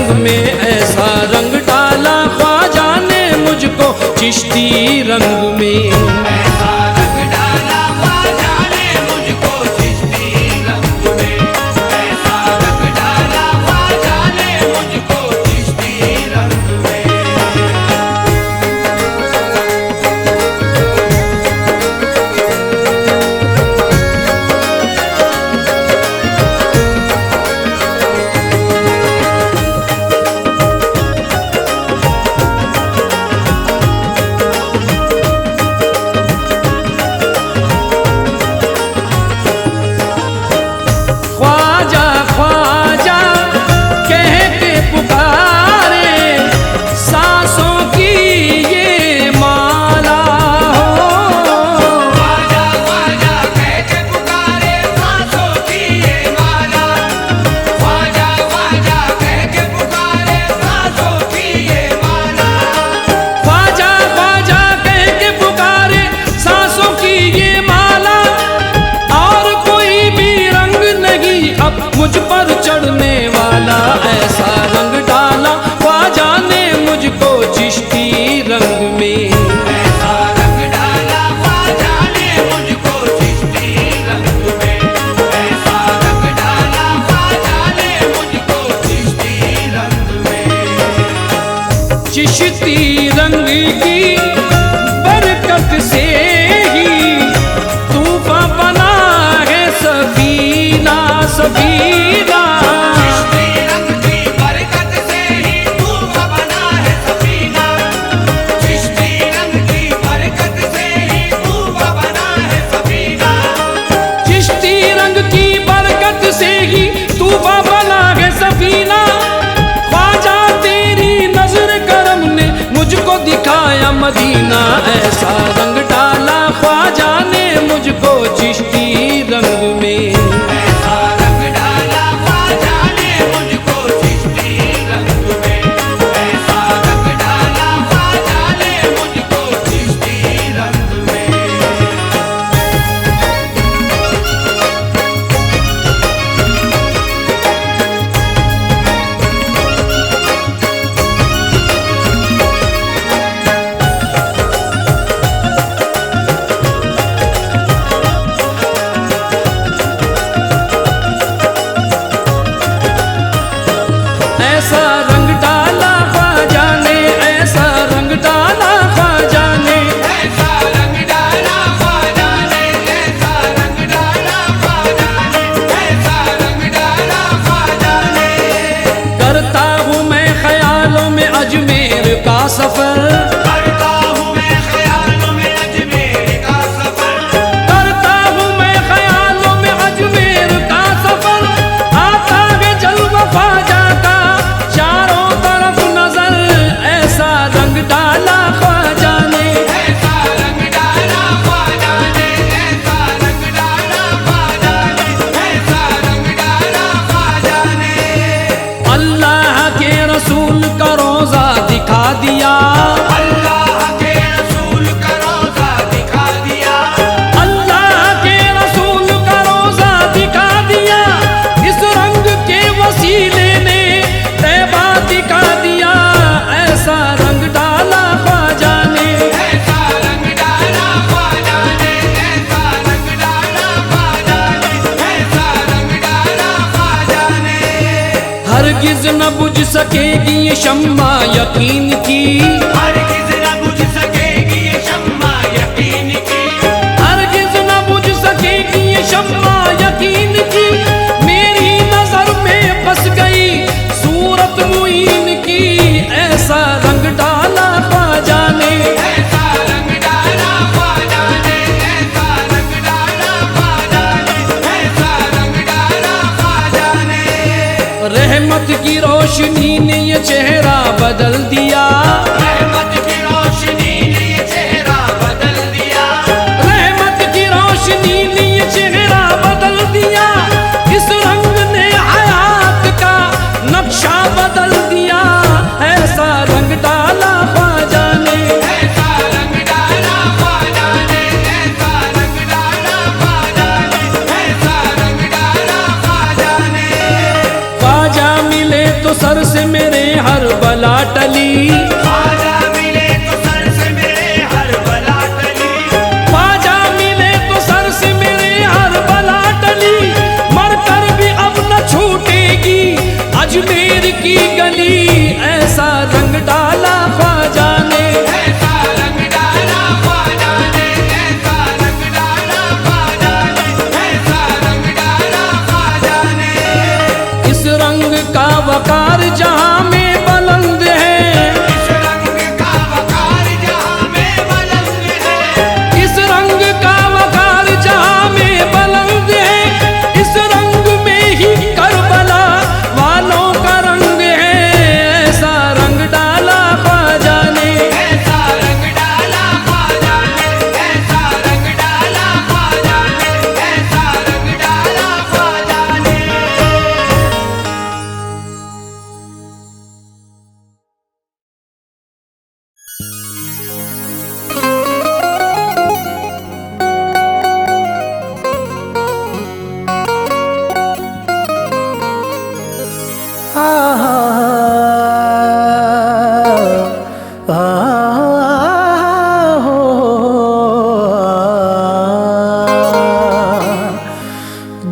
रंग में ऐसा रंग डाला ख्वाजा ने मुझको चिश्ती रंग में। मुझ पर चढ़ने वाला ऐसा रंग डाला ख्वाजा ने मुझको चिश्ती रंग में। ऐसा रंग डाला ख्वाजा ने मुझको चिश्ती रंग में। ऐसा रंग डाला ख्वाजा ने मुझको चिश्ती रंग में। चिश्ती रंग की बरकत से ही तूफान बना है सफीना सफीना। चिश्ती रंग की बरकत से ही तूफान बना है सफीना। चिश्ती रंग की बरकत से ही तूफान बना है सफीना। चिश्ती रंग की बरकत से ही तूफान बना है सफीना। ख्वाजा तेरी नजर करम ने मुझको दिखाया मदीना। ऐसा रंग डाला ख्वाजा ने मुझको चिश्ती रंग में। ऐसा रंग डाला ख्वाजा ने मुझको चिश्ती रंग में। ऐसा रंग डाला ख्वाजा ने मुझको चिश्ती रंग में। ऐसा रंग डाला ख्वाजा ने, ऐसा रंग डाला ख्वाजा ने। ऐसा रंग डाला ख्वाजा ने। ऐसा रंग डाला ख्वाजा ने। ऐसा रंग डाला ख्वाजा ने। करता हूँ मैं ख्यालों में अजमेर का सफर। करता हूँ मैं ख्यालों में अजमेर का सफर। करता हूँ मैं ख्यालों में अजमेर का सफर। आता है जलवा ख्वाजा का चारों तरफ नजर। ऐसा रंग डाला ख्वाजा ने। ऐसा रंग डाला ख्वाजा ने। ऐसा रंग डाला ख्वाजा ने। ऐसा रंग डाला ख्वाजा ने। अल्लाह के रसूल का रोजा दिखा दिया। अल्लाह के रसूल का रोजा दिखा दिया। अल्लाह के रसूल का रोजा दिखा दिया। इस रंग के वसीले ने तैबा दिखा दिया। ऐसा रंग डाला ख्वाजा ने। ऐसा रंग डाला ख्वाजा ने। ऐसा रंग डाला ख्वाजा ने। ऐसा रंग डाला ख्वाजा ने। हरगिज न बुझ सकेगी ये शम्मा यकीन की। हरगिज़ न बुझ सकेगी ये शम्मा यकीन की। हरगिज न बुझ सकेगी ये शम्मा यकीन की। मेरी नजर में बस गई सूरत मुईन की। ऐसा रंग डाला ख्वाजा ने। ऐसा रंग डाला ख्वाजा ने। ऐसा रंग डाला ख्वाजा ने। ऐसा रंग डाला ख्वाजा ने। रहमत की रोशनी ने ये चेहरा बदल दिया। रहमत की रोशनी ने ये चेहरा बदल दिया। रहमत की रोशनी ने ये चेहरा बदल दिया। इस रंग ने हयात का नक्शा बदल दिया। ऐसा रंग डाला ख्वाजा ने। ऐसा रंग डाला ख्वाजा ने। ऐसा रंग डाला ख्वाजा ने। ऐसा रंग डाला ख्वाजा ने। ख्वाजा मिले तो सर से मेरे हर बला टली, ख्वाजा मिले तो सर से मेरे हर बला टली, ख्वाजा मिले तो सर से मेरे हर बला टली, मरकर भी अब न छूटेगी अजमेर की गली। ऐसा रंग डाला ख्वाजा ने, ऐसा रंग डाला ख्वाजा ने, ऐसा रंग डाला ख्वाजा ने, ऐसा रंग डाला ख्वाजा ने। इस रंग का वकार जहां में बुलंद है, इस रंग का वकार जहां में बुलंद है, इस रंग का वकार जहां में बुलंद है, इस रंग में ही करबला वालों का रंग है। ऐसा रंग डाला ख्वाजा ने, ऐसा रंग डाला ख्वाजा ने, ऐसा रंग डाला ख्वाजा ने, ऐसा रंग डाला ख्वाजा ने।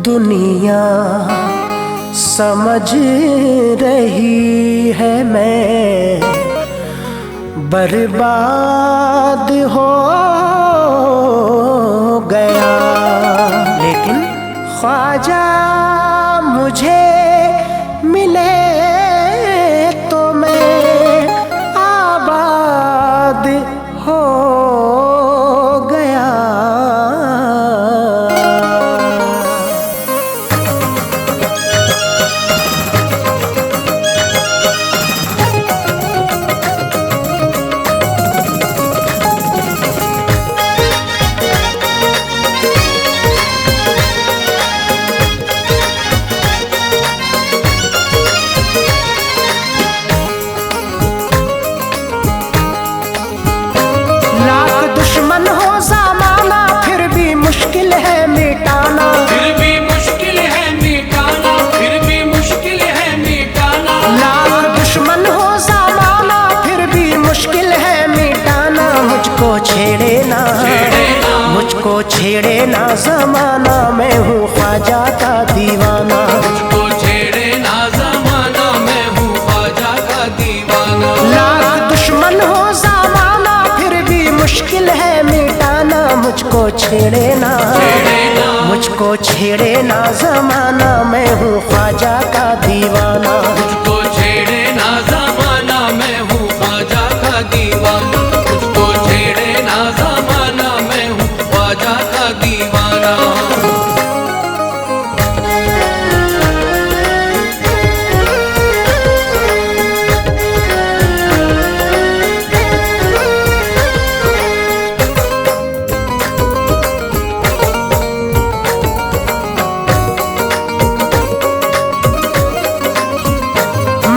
दुनिया समझ रही है मैं बर्बाद हो गया, लेकिन ख्वाजा मुझे मिले तो मैं आबाद हो गया। लाख दुश्मन हो ज़माना फिर भी मुश्किल है मिटाना, फिर भी मुश्किल है मिटाना, फिर भी मुश्किल है मिटाना। लाख दुश्मन हो ज़माना फिर भी मुश्किल है मिटाना। मुझको छेड़े ना, मुझको छेड़े ना ज़माना, मैं हूँ ख्वाजा का दीवाना। मुझको छेड़े ना ज़माना, मैं हूँ ख्वाजा का दीवाना। लाख दुश्मन हो ज़माना फिर भी मुश्किल है मिटाना। मुझको छेड़े ना, मुझको छेड़े ना ज़माना, मैं हूँ ख्वाजा का दीवाना। मुझको छेड़े ना ज़माना, मैं हूँ ख्वाजा का दीवाना। मुझको छेड़े ना ज़माना, मैं हूँ ख्वाजा का दीवाना।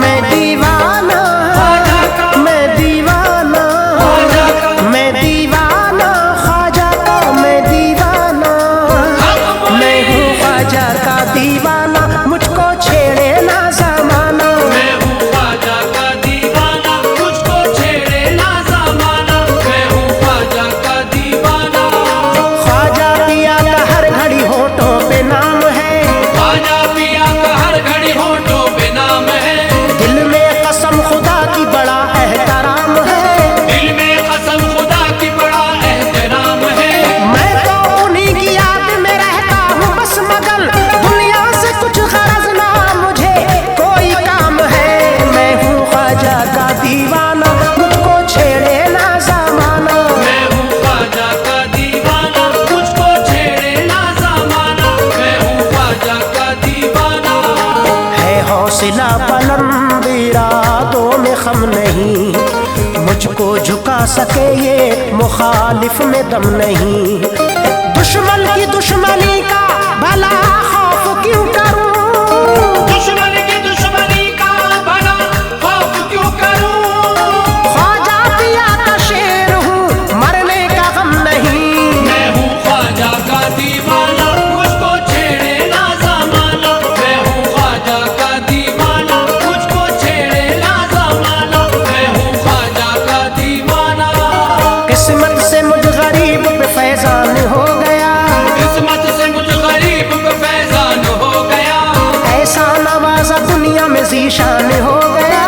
मैं दीवाना, मैं दीवाना, मैं दीवाना ख्वाजा का, मैं दीवाना, मैं हूँ ख्वाजा का दीवाना। मुझको छेड़े ना ज़माना, मैं हूँ ख्वाजा का दीवाना। मुझको छेड़े ना ज़माना, मैं हूँ ख्वाजा का दीवाना। ख्वाजा पिया का हर घड़ी होठों पे नाम है, ख्वाजा पिया का हर घड़ी होठों पे नाम है। दिल में कसम खुदा की बड़ा एहतराम है। दिल में कसम खुदा की बड़ा एहतराम है। मैं तो उन्हीं की याद में रहता हूँ बस मगन, दुनिया से कुछ गरज ना मुझे कोई काम है। मैं हूँ ख्वाजा का दीवाना, मुझको छेड़े ना ज़माना। मैं हूँ ख्वाजा का दीवाना। मुझको छेड़े ना ज़माना, मैं हूँ ख्वाजा का दीवाना। है हौसला बुलंद, इरादों में खम नहीं, मुझको झुका सके ये मुखालिफ में दम नहीं। दुश्मन की दुश्मनी का भला खौफ क्यों करूं, दुश्मन की दुश्मनी का भला खौफ क्यों करूं। ख्वाजा पिया का शेर हूँ, मरने का गम नहीं। मैं हूँ ख्वाजा का दीवाना। मुझको छेड़े ना ज़माना, मैं हूँ ख्वाजा का दीवाना। मुझको जीशान हो गया।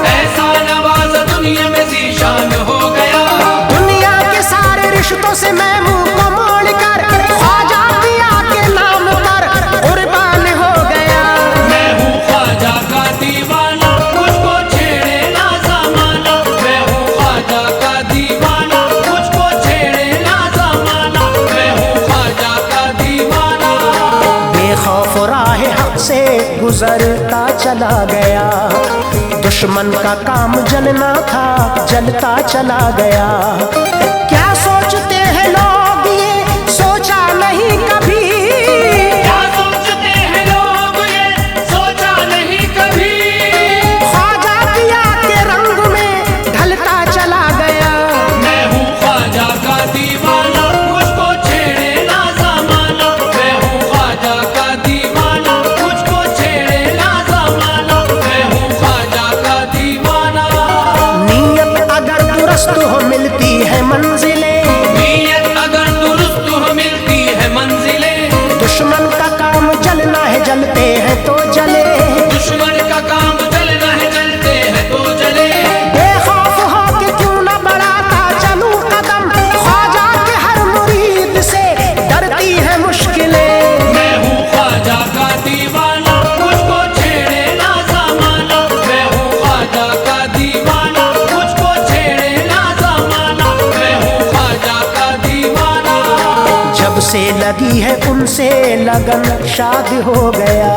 ऐसा नवाज दुनिया में जीशान हो गया। दुनिया के सारे रिश्तों से मैं मुंह को मोड़ कर ख्वाजा पिया के नाम पर कुर्बान हो गया। मैं हूँ ख्वाजा का दीवाना, मुझको छेड़े ना ज़माना। मैं हूँ ख्वाजा का दीवाना, मुझको छेड़े ना ज़माना। मैं हूँ ख्वाजा का दीवाना। बेखौफ राह हक से गुजरता चला गया। दुश्मन का काम जलना था, जलता चला गया। क्या सोचते हैं लोग ये सोचा नहीं कभी। क्या सोचते हैं लोग ये सोचा नहीं कभी। ख्वाजा पिया के रंग में ढलता चला गया। मैं हूँ ख्वाजा का दीवाना, मुझको छेड़े ना ज़माना। मैं हूँ ख्वाजा का दीवाना, मुझको छेड़े ना ज़माना। मैं हूँ ख्वाजा का दीवाना। नीयत अगर दुरुस्त हो मिलती है मंजिलें। नीयत अगर दुरुस्त हो मिलती है मंजिलें। दुश्मन का काम जलना है, जलते हैं तो जले। दुश्मन का काम जलना है, जलते हैं तो जले। बेखौफ हो के क्यों न बढ़ाता चलूं कदम। ख्वाजा के हर मुरीद से डरती है मुश्किलें। मैं हूँ ख्वाजा का दीवाना, मुझको छेड़े ना ज़माना। मैं हूँ ख्वाजा का दीवाना, मुझको छेड़े ना ज़माना। मैं हूँ ख्वाजा का दीवाना। जब से लगी है उनसे लगन शाद हो गया।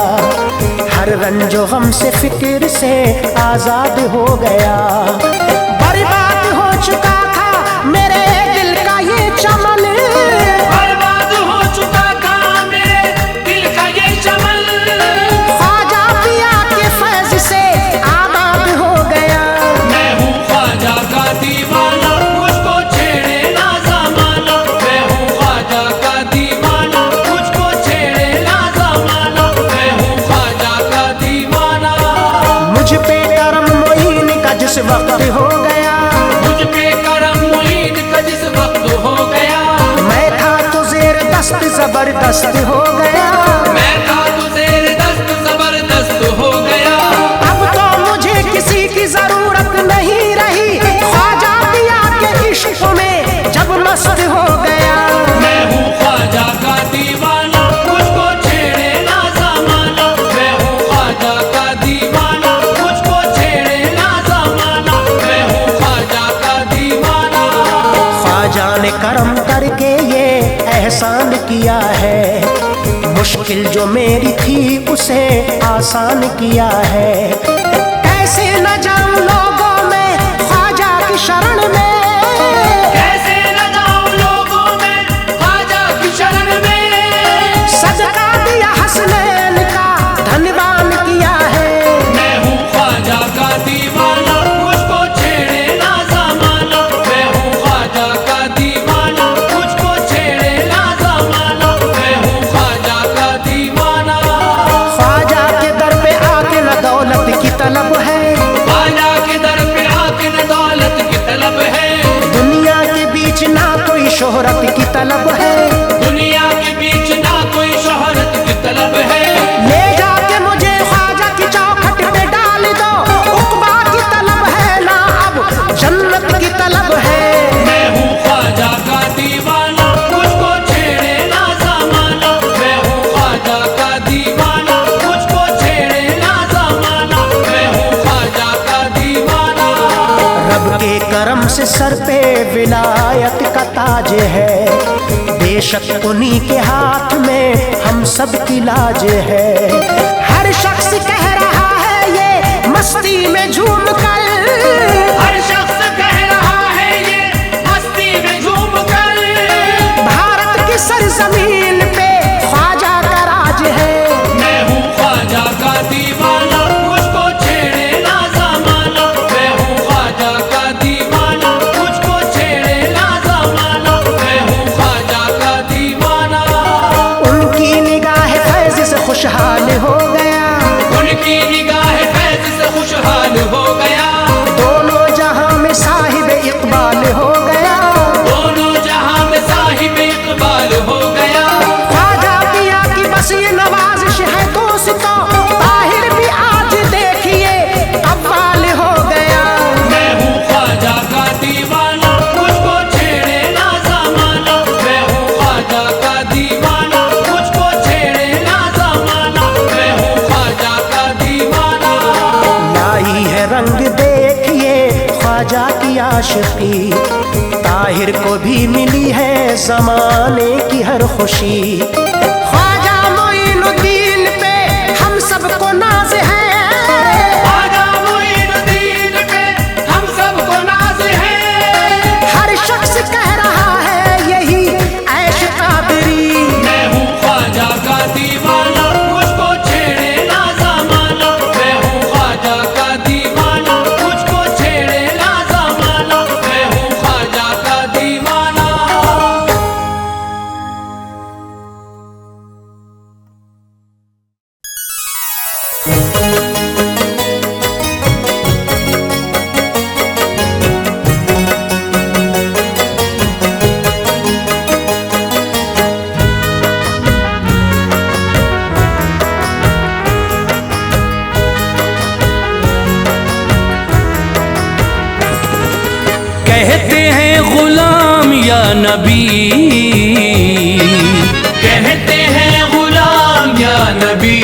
हर रंजो गम से फिक्र से आजाद हो गया। बर्बाद हो चुका था मेरे दिल का ये चमन। बर्बाद हो चुका था मेरे दिल का ये चमन। ख्वाजा पिया के फैज से आबाद हो गया। मैं हूँ ख्वाजा का दीवाना, मुझको छेड़े ना ज़माना। मैं हूँ ख्वाजा का दीवाना, मुझको छेड़े ना ज़माना। मैं हूँ ख्वाजा का दीवाना। मुझ पे करम मोइन का जिस वक्त हो गया। मुझ पे करम मुईन का जिस वक्त हो गया। मैं था तो जेर दस्त जबरदस्त हो गया। मैं था तो ज़ेर दस्त जबरदस्त हो गया। अब तो मुझे किसी की जरूरत नहीं रही। ख्वाजा पिया के इश्क में जब मस्त हो गया। मैं हूँ ख्वाजा का दीवाना, मुझको छेड़े ना ज़माना। मैं हूँ ख्वाजा का दीवाना, मुझको छेड़े ना ज़माना। मैं हूँ ख्वाजा का दीवाना। ख्वाजा ने करम करके ये एहसान किया है। मुश्किल जो मेरी थी उसे आसान किया है। कैसे न जाऊं लोगों में ख्वाजा की शरण में। कैसे न जाऊं लोगों में ख्वाजा की शरण में। सदका दिया हसनैन का धन्यवान किया है। मैं हूँ ख्वाजा का दीवाना, मुझको छेड़े ना ज़माना। मैं हूँ ख्वाजा का दीवाना, मुझको छेड़े ना ज़माना। मैं हूँ ख्वाजा का दीवाना। ख्वाजा के दर पे आके न दौलत की तलब है। ख्वाजा के दर पे आके न दौलत की तलब है। दुनिया के बीच ना कोई शोहरत की तलब है। दुनिया के बीच ना कोई शोहरत की तलब है। ले जाके मुझे ख्वाजा की चौखट पे डाल दो। उक़बा की तलब है ना अब जन्नत की तलब है। मैं हूँ ख्वाजा का दीवाना, मुझको छेड़े ना ज़माना। मैं हूँ ख्वाजा का दीवाना, मुझको छेड़े ना ज़माना। मैं हूँ ख्वाजा का दीवाना। रब के करम से सर पे विलायत का ताज है। बेशक उन्हीं के हाथ में हम सब की लाज है। हर शख्स कह रहा है ये मस्ती में झूम कर। हर शख्स कह रहा है ये मस्ती में झूम कर। भारत की सरजमीन पे ख्वाजा का राज है। मैं हूँ ख्वाजा का दीवाना, मुझको छेड़े ना ज़माना। मैं हूँ ख्वाजा का दीवाना, मुझको छेड़े ना ज़माना। मैं हूँ ख्वाजा का दीवाना। उनकी निगाह फैज़ से खुशहाल हो की आशिकी, ताहिर को भी मिली है जमाने की हर खुशी। ख्वाजा मोइनुद्दीन पे हम सबको नाज है, ख्वाजा मोइनुद्दीन पे हम सबको नाज है। हर शख्स कह रहा है यही ऐश कादरी। मैं हूँ ख्वाजा का दीवाना, मुझको छेड़े ना ज़माना। मैं हूँ ख्वाजा का दीवाना, मुझको छेड़े ना ज़माना। मैं हूँ ख्वाजा का दीवाना। कहते हैं गुलाम या नबी, कहते हैं गुलाम या नबी,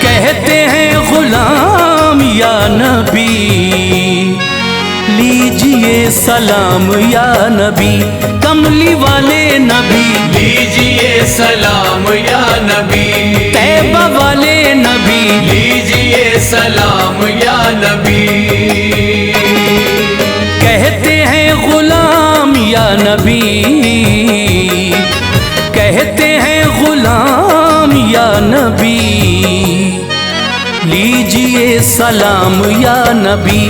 कहते हैं गुलाम या नबी। लीजिए सलाम या नबी, कमली वाले नबी, लीजिए सलाम या नबी। तैबा वाले नबी, लीजिए सलाम या नबी। कहते हैं गुलाम या नबी, कहते हैं गुलाम या नबी। लीजिए सलाम या नबी,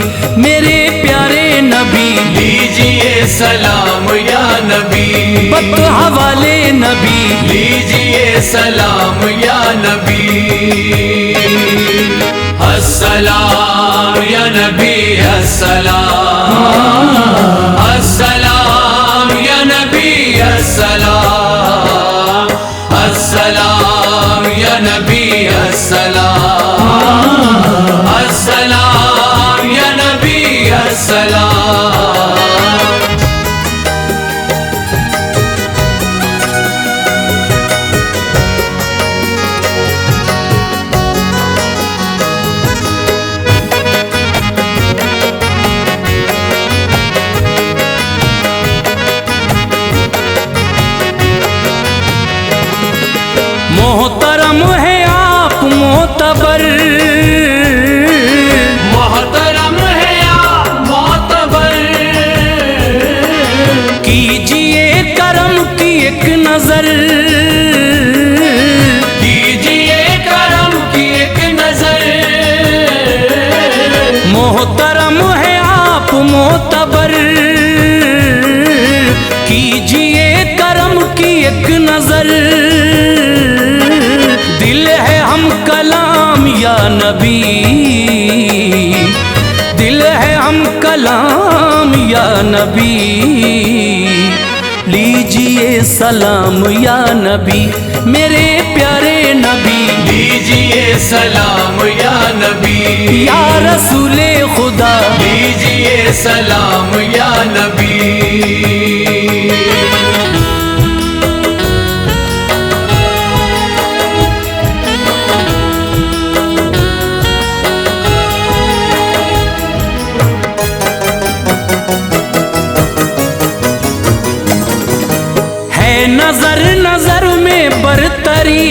मेरे प्यारे नबी, लीजिए सलाम या नबी। बतहा वाले नबी, लीजिए सलाम या नबी। अस्सलाम या नबी, अस्सलाम, अस्सलाम या नबी, अस्सलाम, अस्सलाम या नबी, अस्सलाम, अस्सलाम या नबी, अस्सलाम। मोहतरम है आप मोतबर, मोहतरम है आप मोतबर। कीजिए करम की एक नजर, कीजिए करम की एक नजर। मोहतरम है आप मोतबर। कीजिए करम की एक नजर, दिल है हम कलाम या नबी, दिल है हम कलाम या नबी। लीजिए सलाम या नबी, मेरे प्यारे नबी, लीजिए सलाम या नबी। या रसूले खुदा, लीजिए सलाम या नबी। नजर नजर में बरतरी,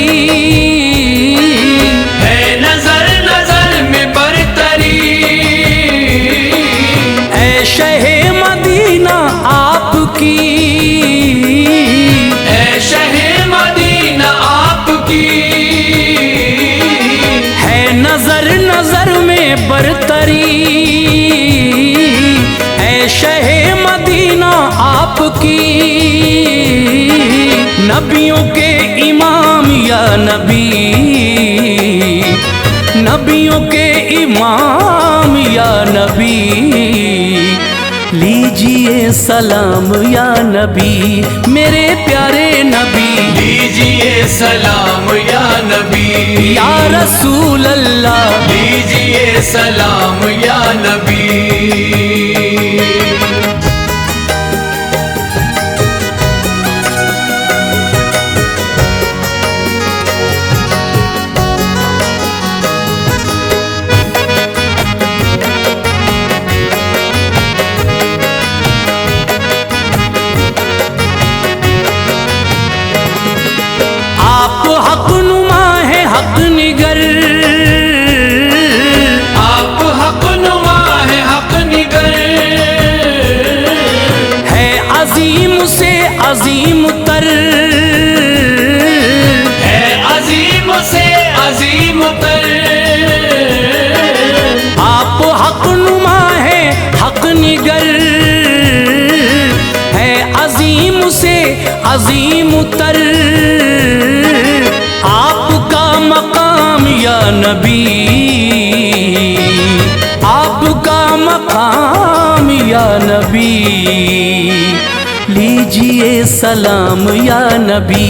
है नजर नजर में बरतरी। ऐ शहे मदीना आपकी, ऐ शहे मदीना आपकी। है नजर नजर में बरतरी, ऐ शहे मदीना आपकी। नबियों के इमाम या नबी, नबियों के इमाम या नबी। लीजिए सलाम या नबी, मेरे प्यारे नबी, लीजिए सलाम या नबी। या रसूल अल्लाह, लीजिए सलाम या नबी। अजीम तर आपका मकाम या नबी, आपका मकाम या नबी। लीजिए सलाम या नबी,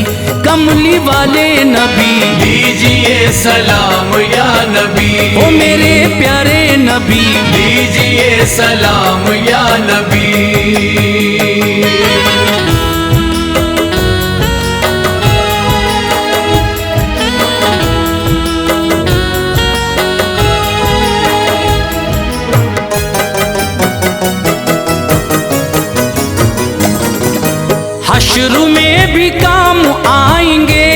कमली वाले नबी। लीजिए सलाम या नबी, ओ मेरे प्यारे नबी। लीजिए सलाम या नबी। हश्र में भी काम आएंगे,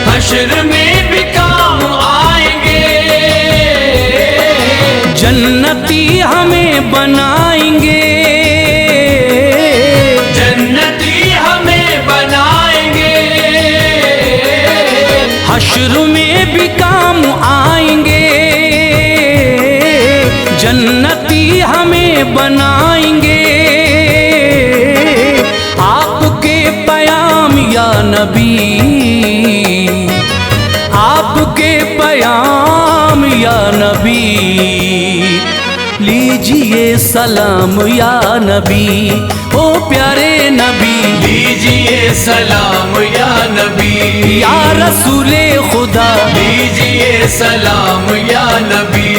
हश्र में भी काम आएंगे। जन्नती हमें बनाएंगे, जन्नती हमें बनाएंगे। हश्र में भी काम आएंगे, जन्नती हमें बनाएंगे। आपके पयाम या नबी, आपके पयाम या नबी। लीजिए सलाम या नबी, ओ प्यारे नबी। लीजिए सलाम या नबी, या रसूले खुदा। लीजिए सलाम या नबी।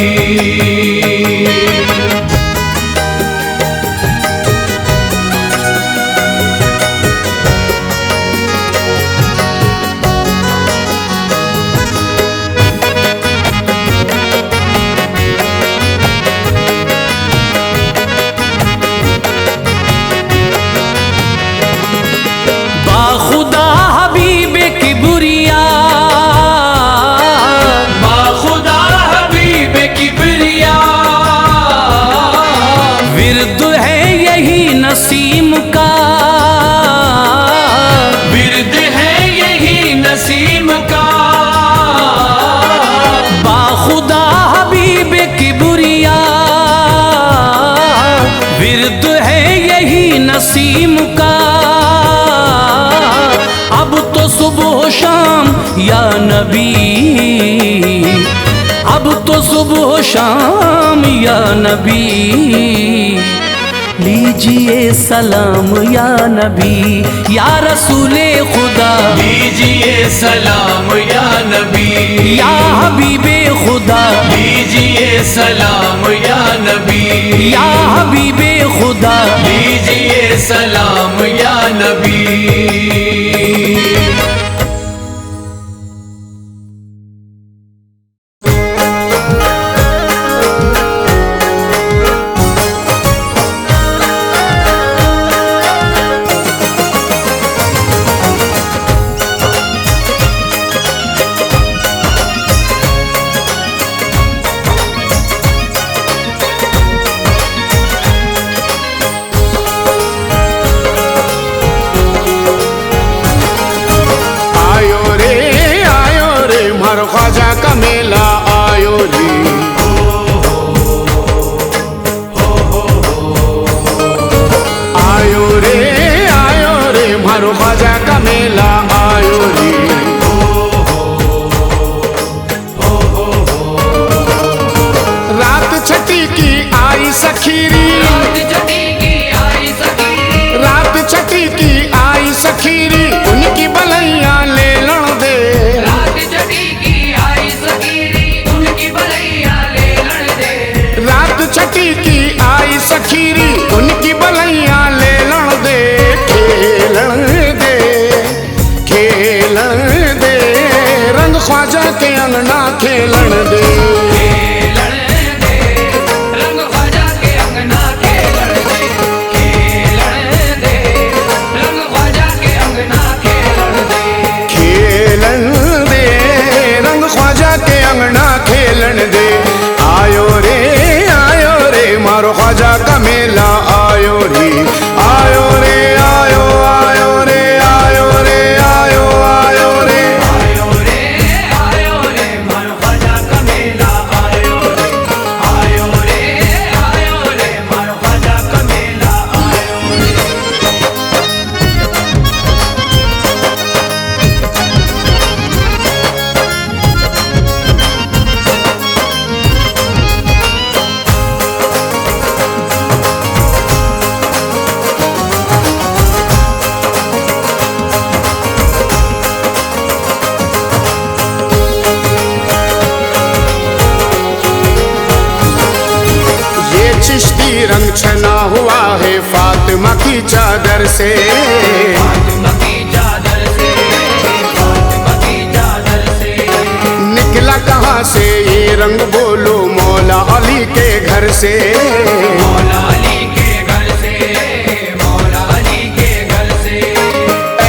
बाखुदा हबीबे किबरिया, बाखुदा हबीबे किबरिया। विर्द है यही नसीम का, विर्द है यही नसीम का। बाखुदा हबीबे किबरिया। विर्द है यही नसीम का। अब तो सुबह शाम या नबी, अब तो सुबह शाम या नबी। लीजिए सलाम या नबी, या रसूले खुदा। लीजिए सलाम या नबी, या हबीबे खुदा। लीजिए सलाम या नबी, या हबीबे खुदा। लीजिए सलाम या नबी। ख्वाजा का मेला आयो रे। आयो रे मारो ख्वाजा का मेला आयो रे। रात छठी की आई सखीरी, रात छठी की आई सखीरी, रात छठी की आई सखीरी। उनकी बलैया ले लन दे, रात छठी की आई सखीरी। उनकी बलैया ले लन दे, रात छठी की आई सखीरी। उनकी बलैया ले लन दे। खेलन दे, खेलन दे, रंग ख्वाजा के अंगना खेलन दे। खेलन दे, रंग ख्वाजा के अंगना खेलन दे। खेलन दे, रंग ख्वाजा के अंगना खेलन दे। खेलन दे, रंग ख्वाजा के अंगना खेलन दे। आयो रे मारो ख्वाजा का मेला आयो रे। आयो रे, आयो आयो रे, आयो रे, आयो आयो रे। आयो रे मारो ख्वाजा का मेला छना हुआ है फातिमा की चादर से। फातिमा की चादर से, फातिमा की चादर से। निकला कहाँ से ये रंग बोलो, मौला अली के घर से। मौला अली के घर से, मौला अली के घर से।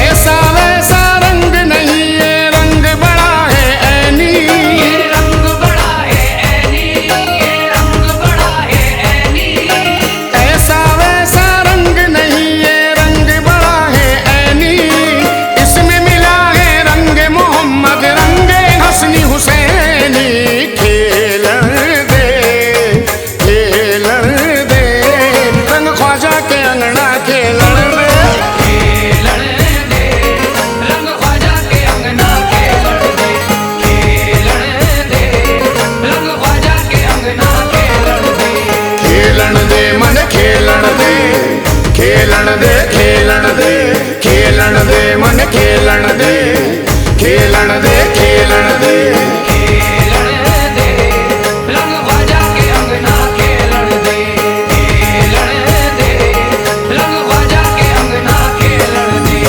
ऐसा वैसा रंग नहीं, ये रंग बड़ा है ऐनी। ये रंग बड़ा है ऐनी, ये रंग बड़ा है ऐनी। ऐसा वैसा रंग नहीं, ये रंग बड़ा है ऐनी। इसमें मिला है रंग मोहम्मद, रंग हसनी हुसैनी। खेलन दे, खेलन दे, रंग ख्वाजा के अंगना खेलन दे। खेलन दे, रंग ख्वाजा के अंगना खेलन दे। खेलन दे, रंग ख्वाजा के अंगना खेलन दे। खेलन दे मन खेलन दे, खेलन दे, खेलन दे, खेलन दे मन खेलन दे, खेलन दे, खेलन दे। खेलन दे, रंग ख्वाजा के अंगना खेलन दे। खेलन दे, रंग ख्वाजा के अंगना खेलन दे।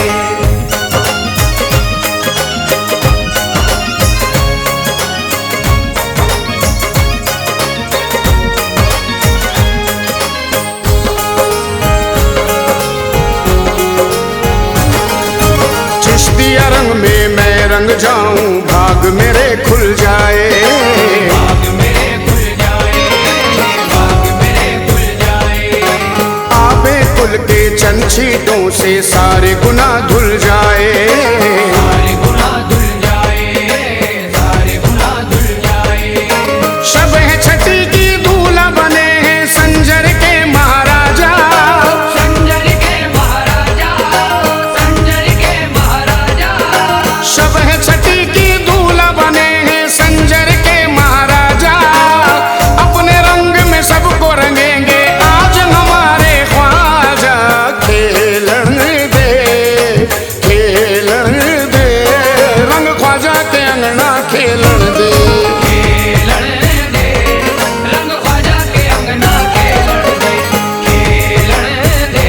चिश्तिया रंग में मैं रंग जाऊं, भाग मेरे खुल जाए। भाग मेरे खुल जाए, भाग मेरे खुल जाए। आबे कुल के चंद छींटों से सारे गुनाह धुल जाए। सारे गुनाह धुल जाए, सारे गुनाह धुल जाए। शब है छठी की दूल्हा बने हैं संजर के महाराजा। संजर के महाराजा, संजर के महाराजा। शब है छठी की दूल्हा बने हैं संजर के महाराजा। अपने रंग में सबको रंगेंगे आज हमारे ख्वाजा। खेलन दे, खेलन दे, रंग ख्वाजा के अंगना खेलन दे। खेलन दे, रंग ख्वाजा के अंगना खेलन दे। खेलन दे,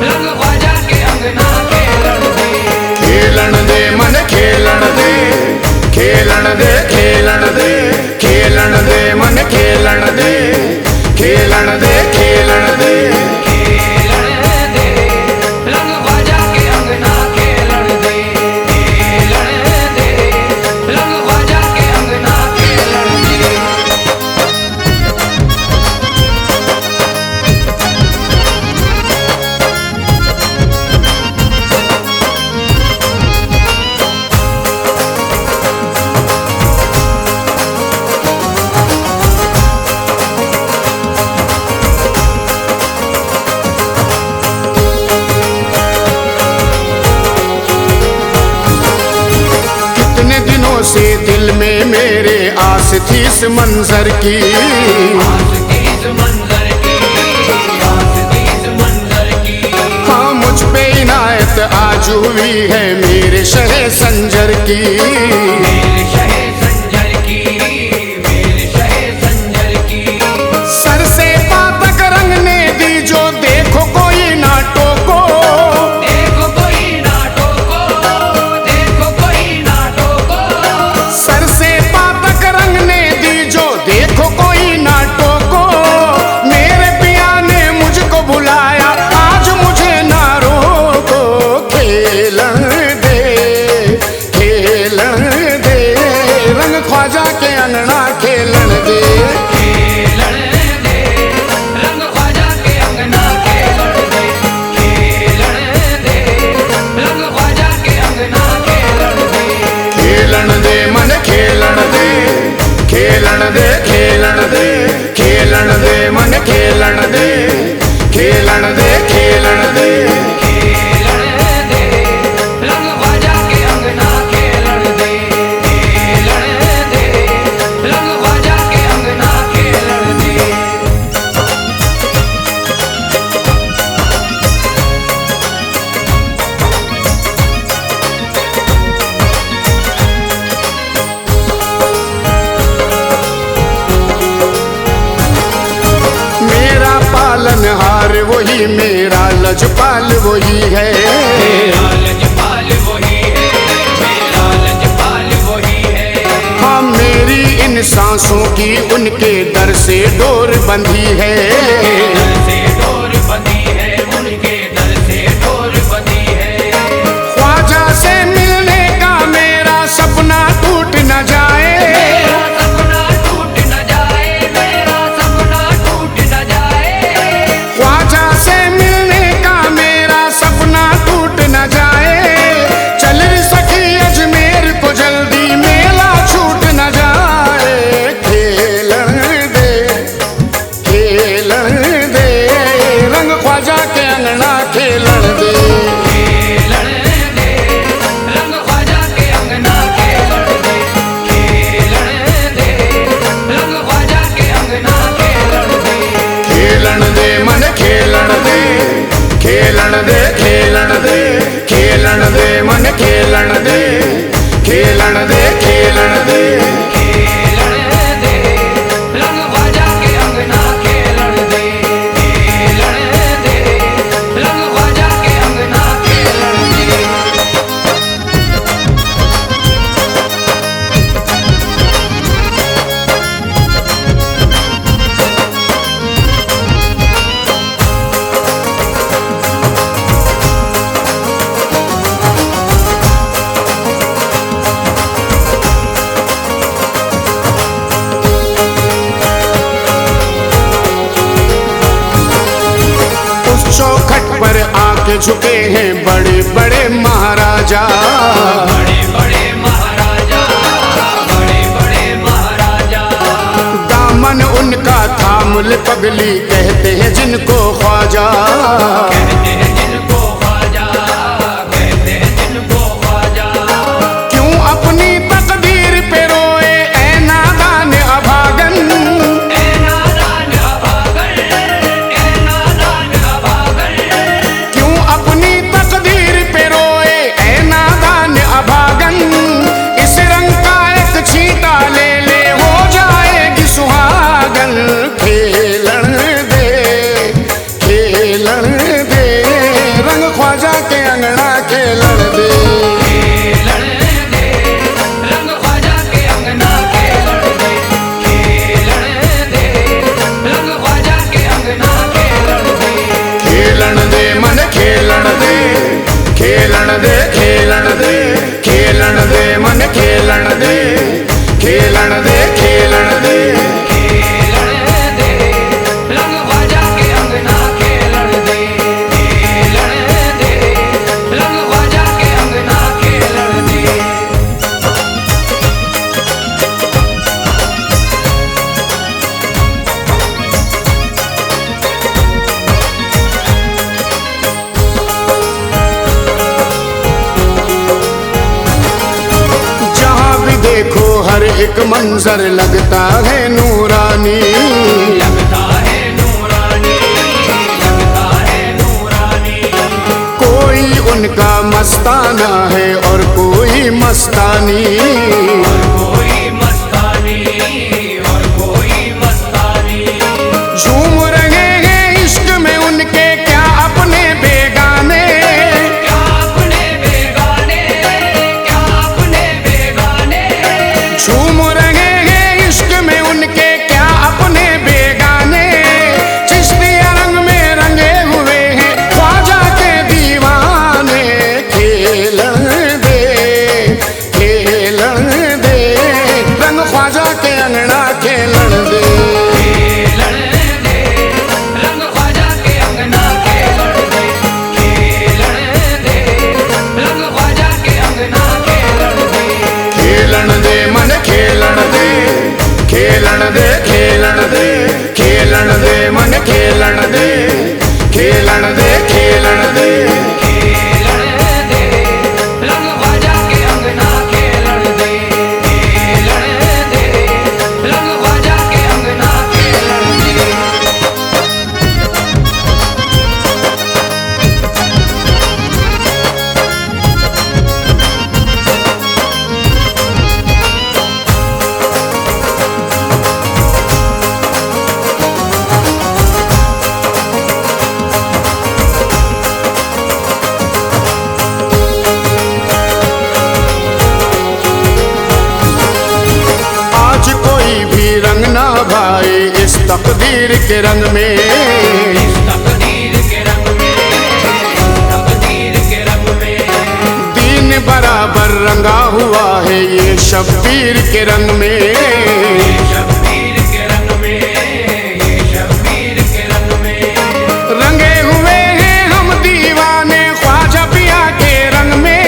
रंग ख्वाजा के अंगना खेलन दे। खेलन दे मन खेलन दे, खेलन दे, खेलन दे, खेलन दे मन खेलन दे, खेलन दे, खेलन दे। खेलन दे, रंग ख्वाजा के अंगना खेलन दे। खेलन दे, रंग ख्वाजा के अंगना खेलन दे। कितने दिनों से दिल में मेरे आस थी इस मंजर की। आस थी इस मंजर की, आस थी इस मंजर की। हाँ मुझ पे इनायत आज हुई है मेरे शहे संजर की। मेरे शहे संजर की, मेरे शहे संजर की। सर से पाँव तक रंग ने दी जो देखो कोई ना टोको। देखो कोई ना टोको, देखो कोई ना टोको। सर से पाँव तक रंग ने दी जो देखो कोई ना टोको। मेरे पिया ने मुझको बुलाया आज मुझे ना रोको। खेलन दे, खेलन दे, मेरा लजपाल वही है। मेरा लजपाल वही है, मेरा लजपाल वही है। हाँ मेरी इन सांसों की उनके दर से डोर बंधी है। दर से डोर बंधी है, उनके दर से डोर बंधी है। ख्वाजा से मिलने का मेरा सपना टूट न जाए। मेरा सपना टूट न जाए, मेरा सपना टूट न जाए। ख्वाजा से मिलने का मेरा सपना टूट न जाए। चल सकी अजमेर को जल्दी मेला छूट न जाए। खेलन दे, खेलन दे, रंग ख्वाजा के अंगना खेलन दे। खेलन दे, रंग ख्वाजा के अंगना खेलन दे। खेलन दे, रंग ख्वाजा के अंगना खेलन दे। खेलन दे मन खेलन दे, खेलन दे, खेलन दे, खेलन दे मन खेलन दे, खेलन दे, खेलन दे। खेलन दे, रंग ख्वाजा के अंगना खेलन दे। खेलन दे, रंग ख्वाजा के अंगना खेलन दे। उस चौखट पर आके झुके हैं बड़े बड़े महाराजा। बड़े बड़े महाराजा, बड़े बड़े महाराजा। दामन उनका थामुल पगली कहते हैं जिनको ख्वाजा। कहते हैं जिनको ख्वाजा, कहते हैं जिनको ख्वाजा। क्यों अपनी तकदीर पे रोए ऐ नादान अभागन। ऐ नादान अभागन, ऐ नादान अभागन। क्यों अपनी तकदीर पे रोए ऐ नादान अभागन। इस रंग का एक छींटा ले ले हो जाएगी सुहागन। खेलन दे, खेलन दे, रंग ख्वाजा के अंगना खेलन दे। खेलन दे, रंग ख्वाजा के अंगना खेलन दे। खेलन दे, रंग ख्वाजा के अंगना खेलन दे। खेलन दे मन खेलन दे, खेलन दे, खेलन दे, खेलन दे मन खेलन दे, खेलन दे, खेलन दे। खेलन दे, रंग ख्वाजा के अंगना खेलन दे। खेलन दे, रंग ख्वाजा के अंगना खेलन दे। जहाँ भी देखो हर एक मंजर लगता है नूरानी। लगता है नूरानी, लगता है नूरानी। कोई उनका मस्ताना है और कोई मस्तानी। और कोई मस्तानी, और कोई मस्तानी। झूम रहे हैं इश्क में उनके क्या अपने बेगाने। क्या अपने बेगाने, क्या अपने बेगाने। झूम रहे हैं इश्क में उनके क्या अपने बेगाने। चिश्तिया रंग में रंगे हुए हैं ख्वाजा के दीवाने। खेलन दे, खेलन दे, अपना भाई इस तकदीर के रंग में। इस तकदीर के रंग में, तकदीर के रंग में। दीन बराबर रंगा हुआ है ये शब्बीर के रंग में। ये शब्बीर के रंग में, ये शब्बीर के रंग में। रंगे हुए हैं हम दीवाने ख्वाजा पिया के रंग में।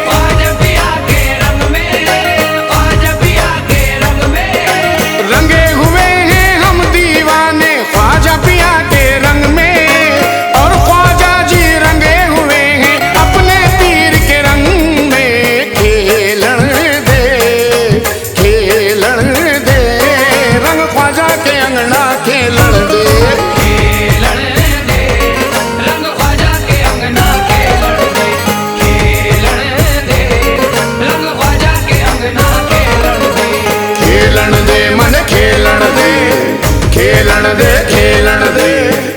ख्वाजा पिया के रंग में, ख्वाजा पिया के रंग में। रंगे हुए हैं हम दीवाने ख्वाजा पिया के रंग में। और ख्वाजा जी रंगे हुए हैं अपने पीर के रंग में। खेलन दे, खेलन दे, रंग ख्वाजा के अंगना खेलन दे। खेलन दे, रंग ख्वाजा के अंगना खेलन दे। खेलन दे, रंग ख्वाजा के अंगना खेलन दे। खेलन दे मन खेलन दे, खेलन दे, खेलन दे,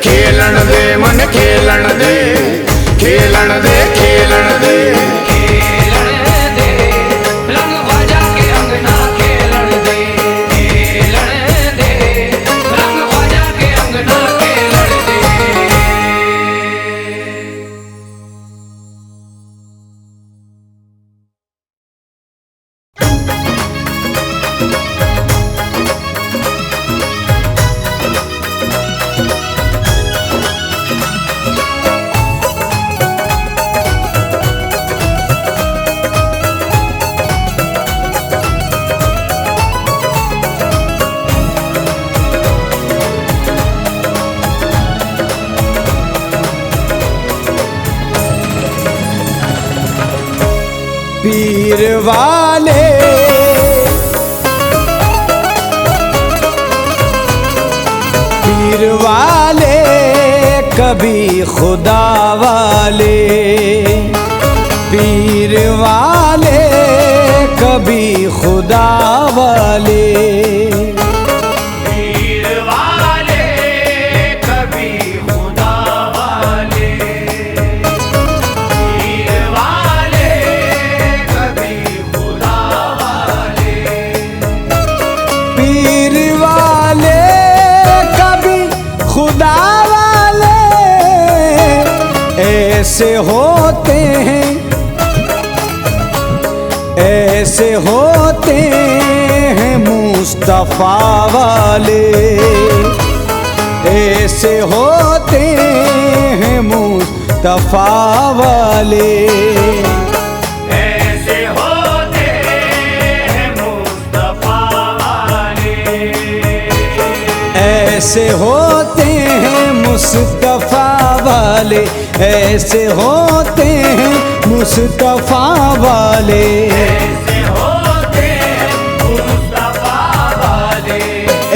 खेलन दे मन खेलन दे, खेलन दे, खेलन दे। खेलन दे, रंग ख्वाजा के अंगना खेलन दे। खेलन दे, रंग ख्वाजा के अंगना खेलन दे। पीर वाले पीर वाले कभी खुदा वाले। पीर वाले कभी खुदा वाले। पीर वाले कभी खुदा वाले। पीर वाले कभी खुदा वाले। पीर वाले कभी खुदा वाले ऐसे होते हैं, ऐसे होते हैं मुस्तफा वाले। ऐसे होते हैं मुस्तफा वाले। ऐसे होते हैं मुस्तफा वाले। ऐसे होते हैं मुस्तफा वाले। ऐसे होते हैं मुस्तफा वाले। ऐसे होते हैं मुस्तफा वाले।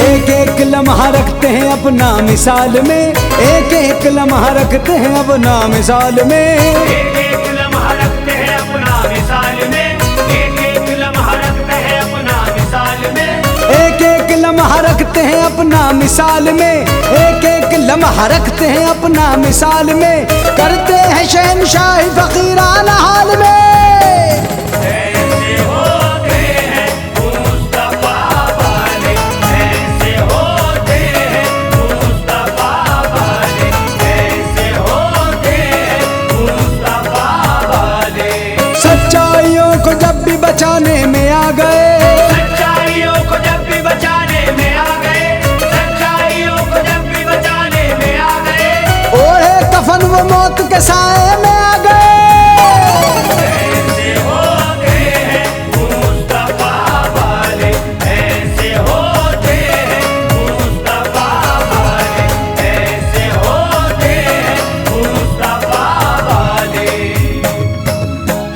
एक एक लम्हा रखते हैं अपना मिसाल में। एक एक लम्हा रखते हैं अपना मिसाल में। एक एक लम्हा रखते हैं अपना मिसाल में। एक एक लम्हा रखते हैं अपना मिसाल में। एक एक लम्हा रखते हैं अपना मिसाल में। एक एक लम्हा रखते हैं अपना मिसाल में। करते हैं शहनशाही फकीराना हाल में। ऐसे होते हैं मुस्तफा वाले। ऐसे होते हैं मुस्तफा वाले। ऐसे होते हैं मुस्तफा वाले। सच्चाइयों को जब भी बचाने में आ गए। सच्चाइयों को जब भी बचाने में आ गए। सच्चाइयों को जब भी बचाने में आ गए। ओढ़े कफन वो मौत के साए में आ गए। ऐसे होते हैं मुस्तफा वाले। ऐसे होते हैं मुस्तफा वाले। ऐसे होते हैं मुस्तफा वाले।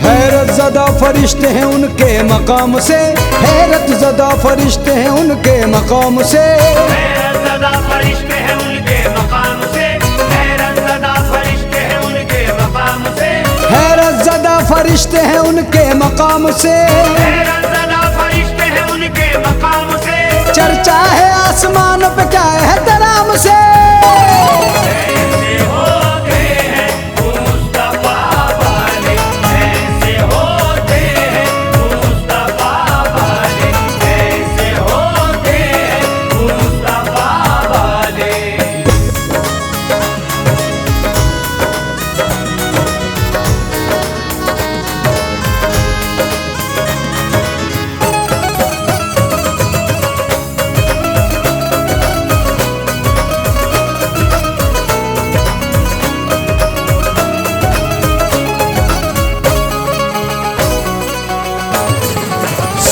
हैरत ज़दा फरिश्ते हैं उनके मकाम से। हैरत ज़दा फरिश्ते हैं उनके मकाम से। हैरत ज़दा फरिश्ते हैं उनके मकाम से। हैरत ज़दा फरिश्ते हैं उनके मकाम से। हैरत ज़दा फरिश्ते हैं उनके मकाम से। हैरत ज़दा फरिश्ते हैं उनके मकाम से। चर्चा है आसमान पे क्या है तराम से। ऐसे होते हैं मुस्तफा वाले। ऐसे होते हैं मुस्तफा वाले। ऐसे होते हैं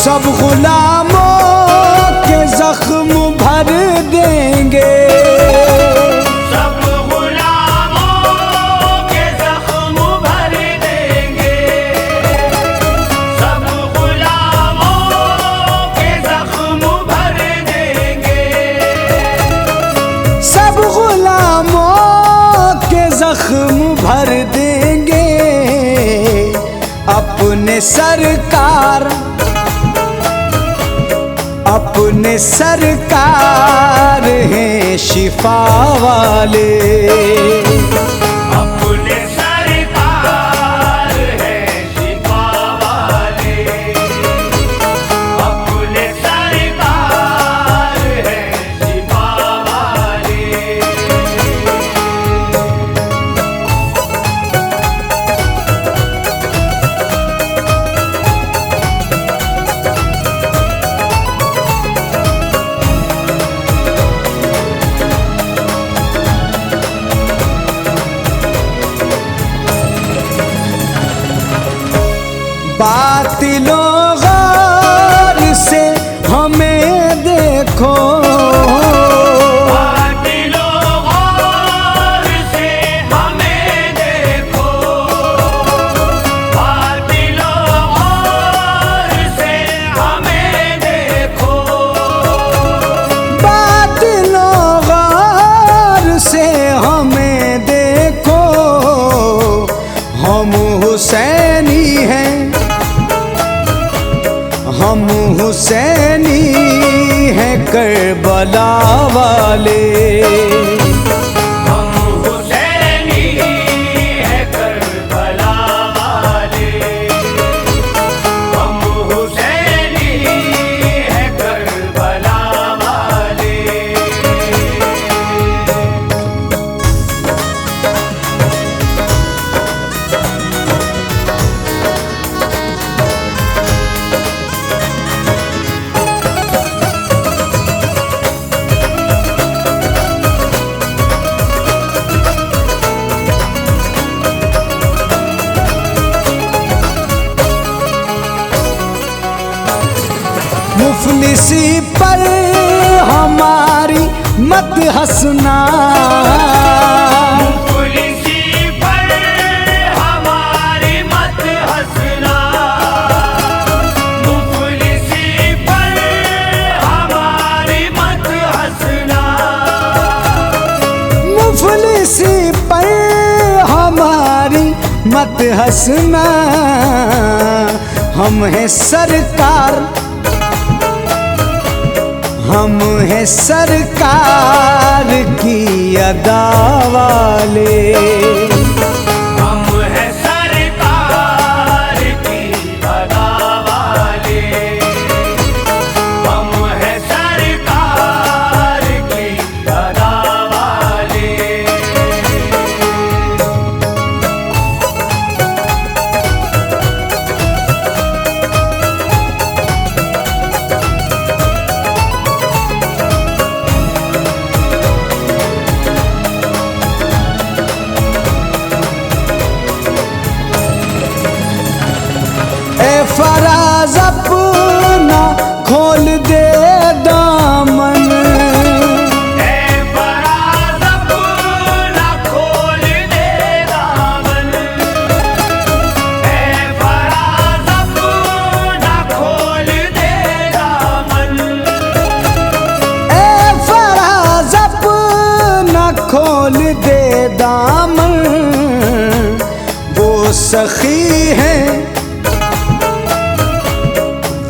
सब गुलामों के जख्म भर देंगे, सब गुलामों के जख्म भर देंगे, सब गुलामों के जख्म भर देंगे, सब गुलामों के जख्म भर देंगे। अपने सरकार, अपने सरकार हैं शिफा वाले, अपने सरकार है शिफा वाले, अपने सरकार है शिफा वाले। बातिलों गौर से हमें देखो, बातिलों गौर से हमें देखो, बातिलों गौर से हमें देखो, बातिलों गौर से हमें देखो। हम हुसैनी हैं, हम हुसैनी हैं करबला वाले, हम हुसैनी है करबला वाले, हम हुसैनी है करबला वाले। मुफलिसी पर हमारी मत हंसना, पुलिसी पर हमारी मत हंसना, पुलिसी पर हमारी मत हंसना, मुफलिसी पर हमारी मत हंसना। हम हैं सरकार, हम हैं सरकार की अदा वाले, हम है सरकार की अदा वाले, हम है सरकार की अदा वाले। फराज अपना खोल दे दामन, ऐ फराज अपना खोल दे दामन, ऐ फराज अपना खोल दे दामन, ए फराज अपना खोल दे दामन। वो सखी हैं,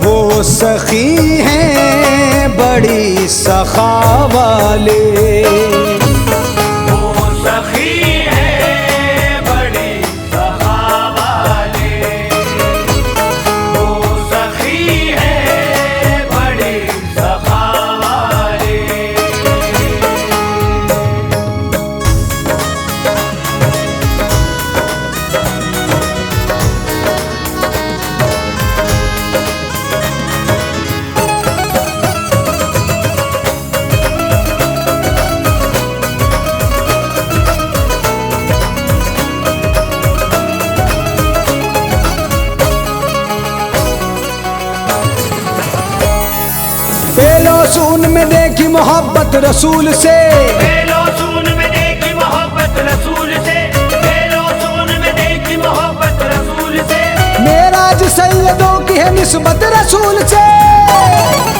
वो सखी हैं बड़ी सखा वाले, वो सखी है बड़ी सखा वाले, वो सखी है बड़ी सखा वाले। सून में देखी मोहब्बत रसूल से, बेलो सून में देखी मोहब्बत रसूल से, बेलो सून में देखी मोहब्बत रसूल से। मेराज सैयदों की है निस्बत रसूल से।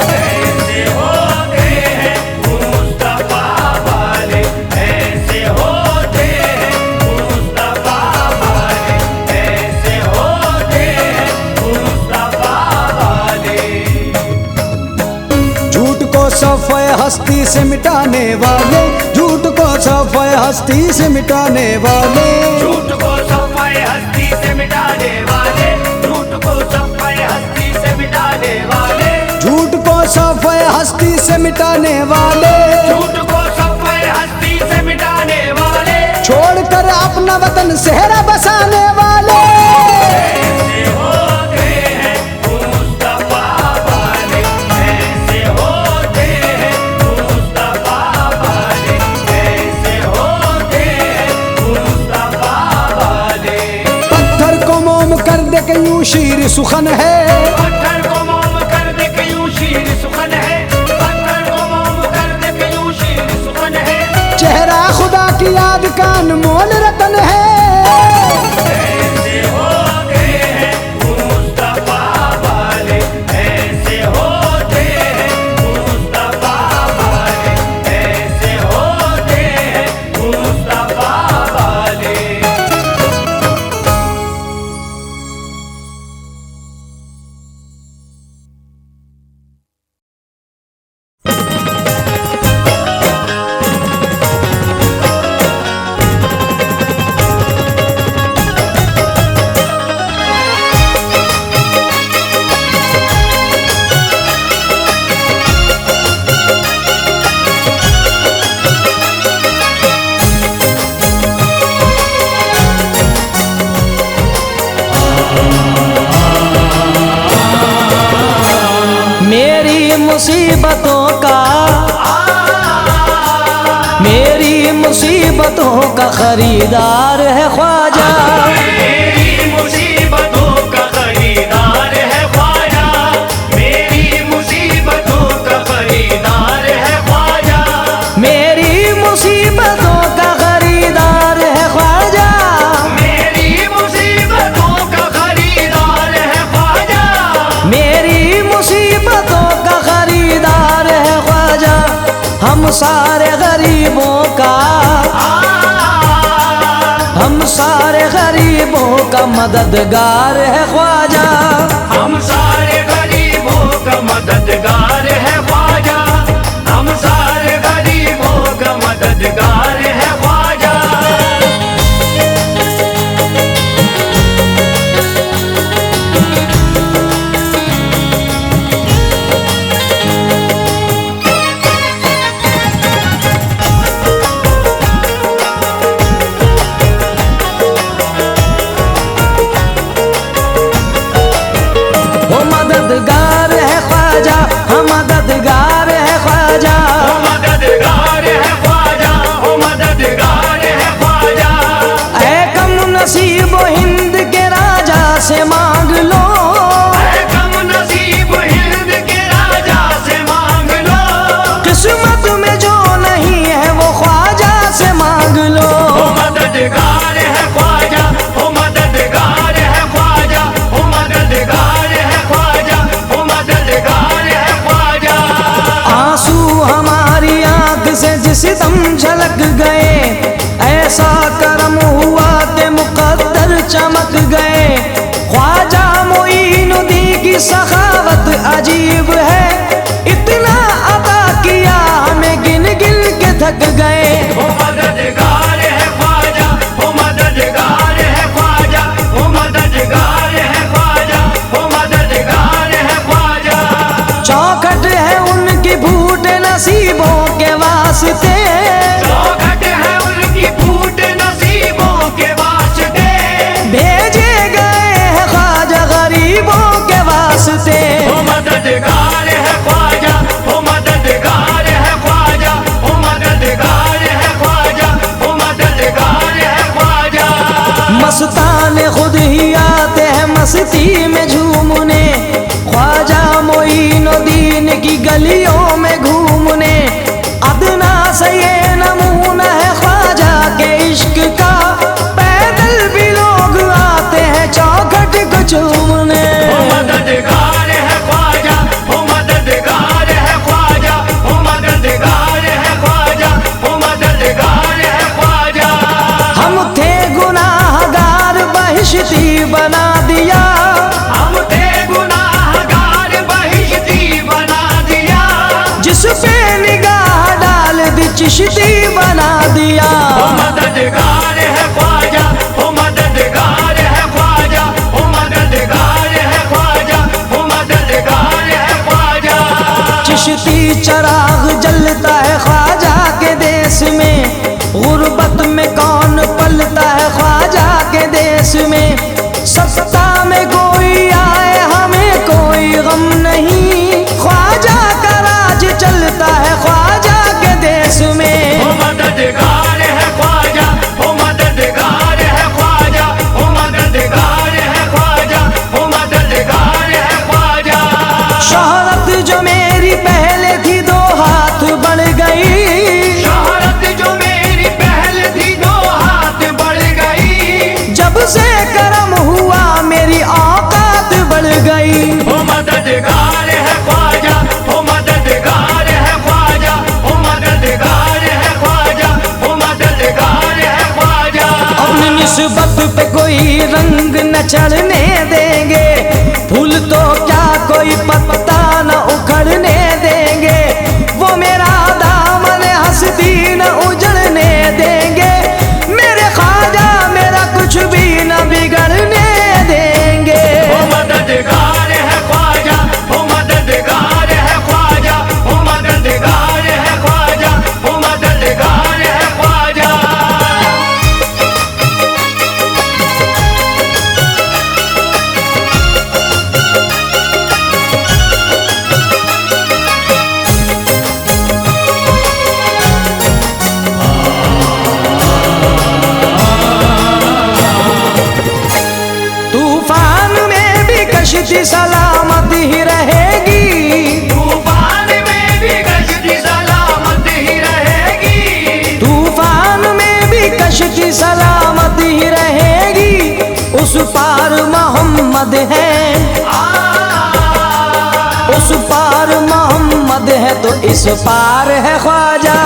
ऐसे होते हैं मुस्तफा वाले, ऐसे होते हैं मुस्तफा वाले, ऐसे होते हैं मुस्तफा वाले। झूठ को सफ़े हस्ती से मिटाने वाले, झूठ को सफ़े हस्ती से मिटाने वाले, झूठ को सफाई हस्ती से मिटाने वाले, झूठ को सफाई हस्ती से मिटाने वाले, झूठ को सफ़े हस्ती से मिटाने वाले, झूठ को सफाई हस्ती से मिटाने वाले। छोड़कर अपना वतन सेहरा बसाने वाले। ऐसे होते हैं मुस्तफा वाले, ऐसे होते हैं मुस्तफा वाले, ऐसे होते हैं मुस्तफा वाले। पत्थर को मोम कर दे के यूं शीर सुखन है, पत्थर को मोम कर दे के यूं शीर सुखन है, पत्थर को मोम कर दे के यूं शीर सुखन है। चेहरा खुदा की याद का अनमोल रतन है। ऐसे होते हैं मुस्तफा वाले, ऐसे होते हैं मुस्तफा वाले, ऐसे होते हैं मुस्तफा वाले। मेरी मुसीबतों का, मेरी मुसीबतों का खरीदार है ख्वाजा, मेरी मुसीबतों का खरीदार है ख्वाजा, मेरी मुसीबतों का खरीदार है ख्वाजा, मेरी मुसीबतों का खरीदार है ख्वाजा, मेरी मुसीबतों का खरीदार है ख्वाजा, मेरी मुसीबतों का खरीदार है ख्वाजा। हम सारे गरीबों का, हम सारे गरीबों का मददगार है ख्वाजा, हम सारे गरीबों का मददगार है ख्वाजा, हम सारे गरीबों का मददगार है ख्वाजा। वो मददगार है ख्वाजा, हम मददगार है ख्वाजा, ओ मददगार है ख्वाजा, ओ मददगार है ख्वाजा। ऐ कम नसीब हिंद के राजा से मांग लो, ऐ कम नसीब हिंद के राजा से मांग लो, किस्मत में जो नहीं है वो ख्वाजा से मांग लो। ओ मददगार है ख्वाजा, ओ मददगार है ख्वाजा, ओ मददगार है ख्वाजा, ओ मददगार है ख्वाजा। आंसू हमारी आंख से जिस दम झलक गए, ऐसा करम हुआ कि मुकद्दर चमक गए। ख्वाजा मोइनुद्दीन की सखावत अजीब है, इतना अता किया हमें गिन गिन के थक गए। ओ मददगार है ख्वाजा, ओ मददगार है ख्वाजा, ओ मददगार है ख्वाजा, ओ मददगार है ख्वाजा। चौखट है उनकी फूटे नसीबों के वास्ते, चौखट है उनकी फूट नसीबों के वास्ते, भेजे गए हैं ख्वाजा गरीबों के वास्ते। ओ मददगार है ख्वाजा, ओ मददगार है ख्वाजा, ओ मददगार है ख्वाजा, ओ मददगार है ख्वाजा। मस्ताने खुद ही आते हैं मस्ती में झूमने, ख्वाजा मोइनुद्दीन की गलियों में उस पे निगाह डाल दी चिश्ती बना दिया। ओ मददगार है ख्वाजा, ओ मददगार है ख्वाजा, ओ मददगार है ख्वाजा, ओ मददगार है ख्वाजा। चिश्ती चराग जलता है ख्वाजा के देश में, गुर्बत में कौन पलता है ख्वाजा के देश में। सत्ता में कोई आए हमें कोई गम नहीं, ख्वाजा का राज चलता है ख्वाजा के देश में। ओ मददगार है ख्वाजा, ओ मददगार है ख्वाजा, ओ मददगार है ख्वाजा, ओ मददगार है ख्वाजा। शोहरत जो मेरी पहले थी दो हाथ बढ़ गई, शोहरत जो मेरी पहले थी दो हाथ बढ़ गई। जब से करम हुआ मेरी औकात बढ़ गई। ओ मददगार है ख्वाजा, ओ मददगार है ख्वाजा, ओ मददगार है ख्वाजा, ओ मददगार है ख्वाजा। अपनी निस्बत पे कोई रंग न चढ़ने देंगे, फूल तो क्या कोई पत्ता न उखड़ने देंगे। वो मेरा दामन हस्ती न उजड़ने देंगे, मेरे ख्वाजा मेरा कुछ भी न बिगड़ने देंगे। ओ मददगार है ख्वाजा, ओ मददगार है ख्वाजा, ओ मददगार है ख्वाजा, ओ मददगार है ख्वाजा। तूफान में भी कश्ती सलामत ही रहेगी, तूफान में भी कश्ती सलामत ही रहेगी। तूफान में भी कश्ती सलामत ही रहेगी। उस पार मोहम्मद है, उस पार मोहम्मद है तो इस पार है ख्वाजा।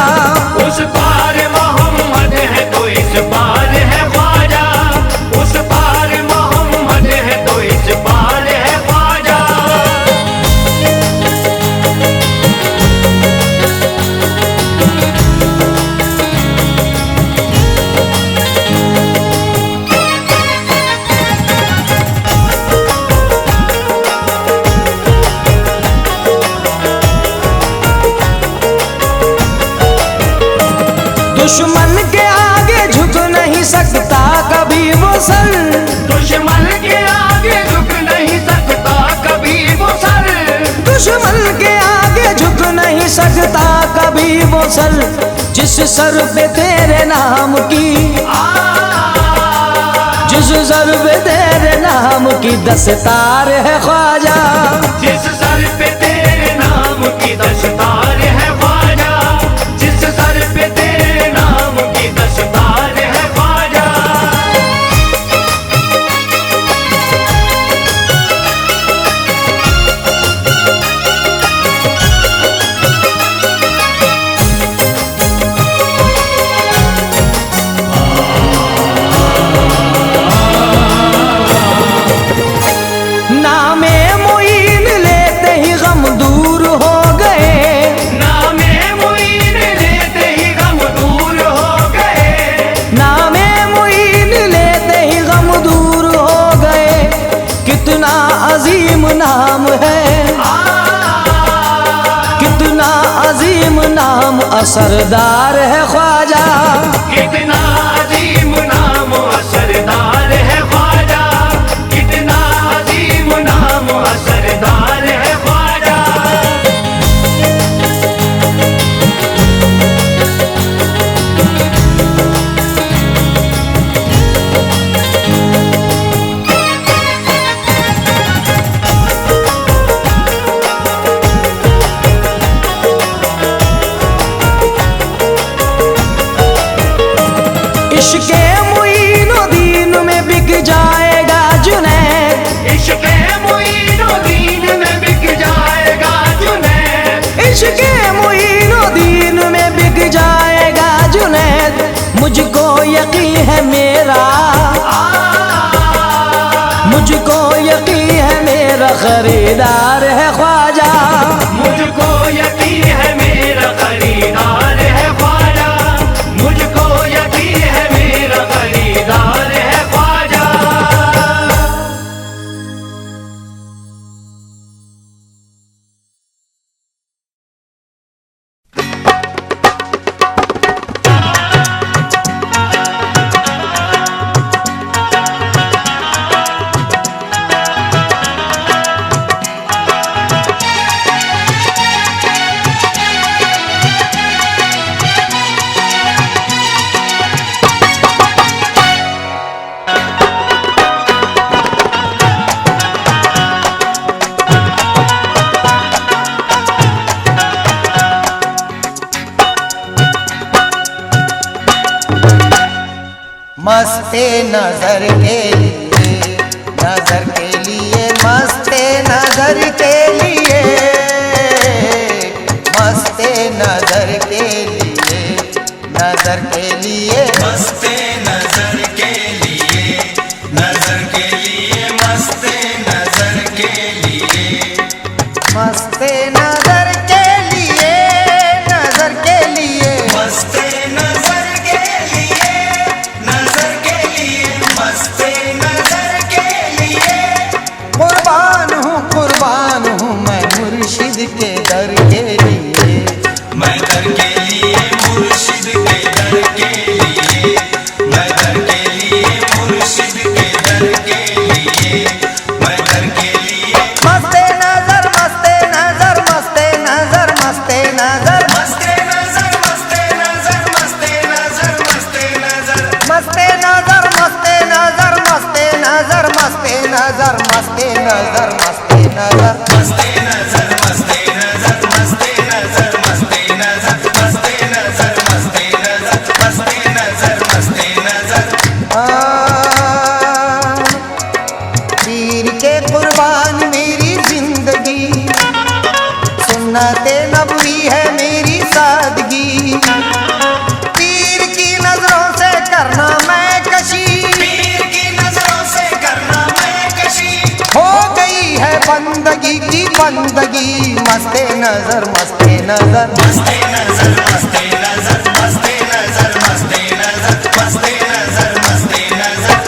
उस पार मोहम्मद है तो इस पार है ख्वाजा, उस पार मोहम्मद है तो इस पार है ख्वाजा। दुश्मन के आगे झुक नहीं सकता कभी वो सर, दुश्मन के आगे झुक नहीं सकता कभी वो सर। दुश्मन के आगे झुक नहीं सकता कभी वो सर। जिस सर पे तेरे नाम की, जिस सर पे तेरे नाम की दस्तार है ख्वाजा। जिस सर पे तेरे नाम की दस्तार है ख्वाजा, जिस सर पे तेरे नाम की दस्तार है ख्वाजा। नामे मुईन लेते ही गम दूर हो गए, नामे मुईन लेते ही गम दूर हो गए। नामे मुईन लेते ही गम दूर हो गए। कितना अजीम नाम है, कितना अजीम नाम असरदार है ख्वाजा। कितना अजीम नाम असरदार है ख्वाजा, कितना अजीम नाम असरदार है ख्वाजा। इश्क़े मुईनुद्दीन में बिक जाएगा जुनैद, इश्क़े मुईनुद्दीन में बिक जाएगा जुनैद। इश्क़े मुईनुद्दीन में बिक जाएगा जुनैद। मुझको यकीन है मेरा, मुझको यकीन है मेरा खरीदार है ख्वाजा। मुझको यकीन है मस्ते नजर के लिए, नजर के लिए, मस्ते नजर के लिए, मस्ते नजर के लिए, नजर के लिए, मस्ते नजर के लिए, नजर के लिए, मस्ते नजर के लिए, मस्ते नजर के लिए, नजर के लिए, मस्ते नजर के लिए, नजर के लिए, मस्ते नजर के लिए। कुर्बान हूँ मैं मुर्शिद के दर के लिए, मैं दर के लिए, मुर्शिद के दर के लिए, मैं दर के लिए, मुर्शिद के दर के लिए, मैं दर के लिए। मस्ते नजर, मस्ते नजर, मस्ते नजर, मस्ते नजर, मस्ते नजर, मस्ते नजर, मस्ते नजर, मस्ते नजर, मस्ते नजर, मस्ते नजर, मस्ते नजर, मस्ते नजर, मस्ते नजर, मस्ते नजर। मस्ते नजर, मस्ते नजर, मस्ते नजर, मस्ते नजर, मस्ते नजर, मस्ते नजर, मस्ते नजर, मस्ते नजर। पीर के कुर्बान मेरी जिंदगी, सुन्नते नबवी है मेरी सादगी। पीर की नजरों से करना मैं कशी, पीर की नजरों से करना मैं कशी, हो गई है बंदगी की बंदगी। मस्ते नजर, मस्ते नजर, मस्ते नजर, मस्ते नजर, मस्ते नजर, मस्ते नजर, मस्ते नजर, मस्ते नजर।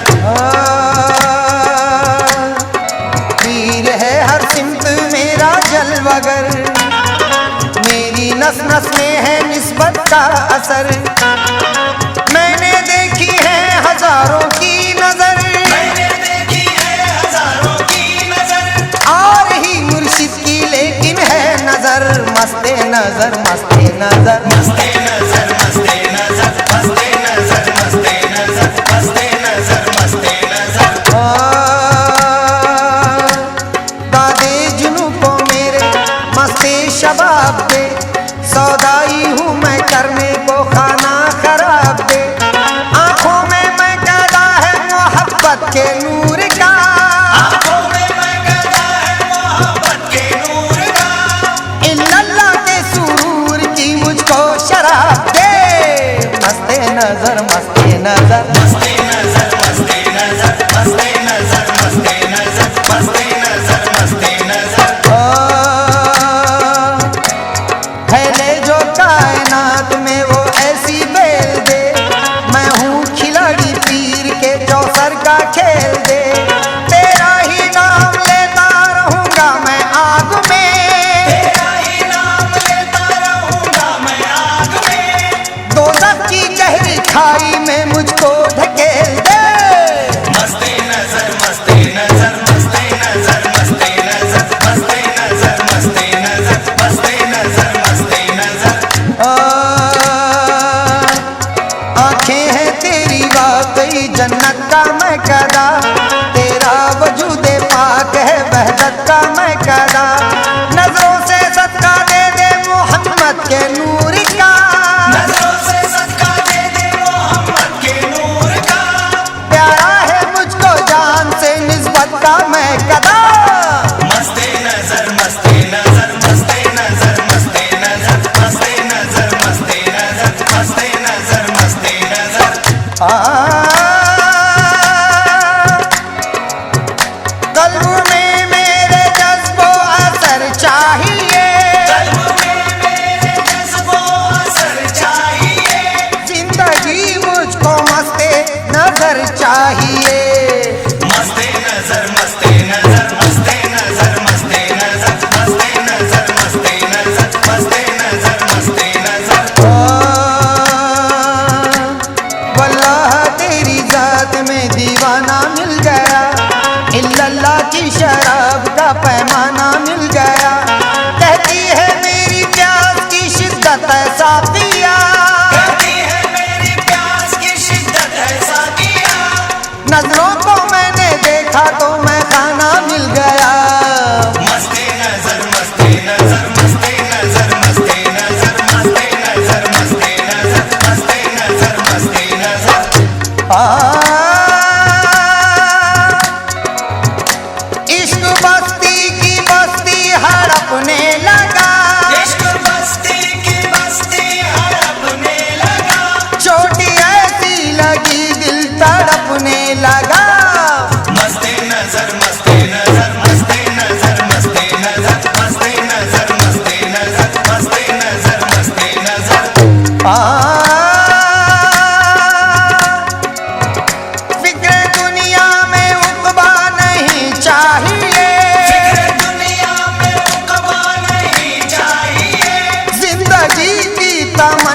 पीर है हर सिमत मेरा जलवागर, मेरी नस नस में है निस्बत का असर। मैंने देखी है हजारों की नजर, मैंने देखी है हजारों की नजर, आ रही मुर्शिद की लेकिन है नजर। मस्ते नजर, मस्ते नजर, मस्ते नजर, मस्ते नजर, मस्ते नजर, मस्ते नजर, मस्ते नजर, मस्ते नजर। दादे जुनू को मेरे मस्ते शबाब दे, सौदाई हूँ मैं करने को खाना खराब दे। आंखों में मैं कैदा है मोहब्बत के नूर का, आंखों में मैं कहता है मोहब्बत के नूर का, इल्लल्लाह के सुरूर की मुझको शराब दे। मस्ते नजर, मस्ते नजर, मस्ते नजर, मस्ते नजर, मस्ते नजर, मस्ते नजर, मस्ते नजर, मस्ते नजर। फैले जो कायनात में वो ऐसी बेल दे, मैं हूँ खिलाड़ी पीर के चौसर का खेल दे। तेरा ही नाम लेता रहूंगा मैं आग में, तेरा ही नाम लेता रहूंगा मैं आग में, दोज़ख की गहरी खाई में मुझको ढकेल दे। मस्ते नजर, मस्ते नजर, मस्ते नजर, मस्ते नजर, मस्ते नजर, मस्ते नजर, मस्ते नजर, मस्ते नजर। आंखें हैं तेरी वाकई जन्नत का मैं कदा, तेरा वजूदे पाक है वहदत का मैं कदा। नजरों से सदका दे दे मोहम्मद के नूर का, नजरों से सदका दे दे मोहम्मद के नूर का, प्यारा है मुझको जान से निस्बत का मैं कदा। मस्ते नजर, मस्ते नजर, मस्ते नजर, मस्ते नजर, मस्ते नजर, मस्ते नजर, मस्ते नजर, मस्ते नजर। कल्ब में मेरे जज्बो असर चाहिए, कल्ब में मेरे जज्बो असर चाहिए, जिंदगी मुझको मस्ते नजर चाहिए। मस्ते नजर, मस्ते नजर, मस्ते नजर, मस्ते नजर, मस्ते नजर, मस्ते नजर, मस्ते नजर, मस्ते नजर। वल्लाह तेरी जात में दीवाना मिल गया, इल्लल्लाह की शराब का पैमाना मिल गया। कहती है मेरी प्यास की शिद्दत ऐसा पिया, कहती है मेरी प्यास की शिद्दत ऐसा किया, नजरों को मैंने देखा तो मैं खाना मिल गया। मस्ते नजर, मस्ते नजर, मस्ते नजर, मस्ते नजर, मस्ते नजर, मस्ते नजर, मस्ते नजर, मस्ते नजर। आ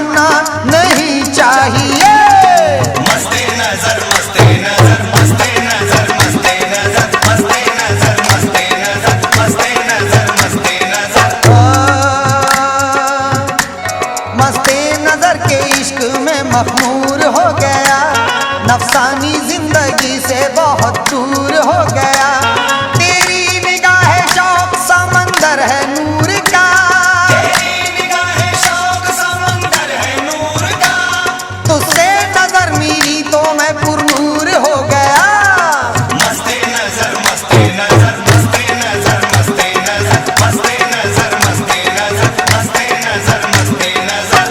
तमन्ना नहीं चाहिए। मस्ते नजर मस्ते नजर मस्ते नजर मस्ते नजर मस्ते नजर मस्ते नजर मस्ते नजर मस्ते नजर। मस्ते नजर के इश्क में मखमूर हो गया, नफसानी जिंदगी से बहुत दूर हो गया। तेरी निगाह शौक समंदर है नूर का, तेरी निगाह शौक समंदर है नूर का। तुझसे नजर मिली तो मैं पुरनूर हो गया। मस्ते नजर मस्ते नजर मस्ते नजर मस्ते नजर मस्ते नजर मस्ते नजर मस्ते नजर मस्ते नजर।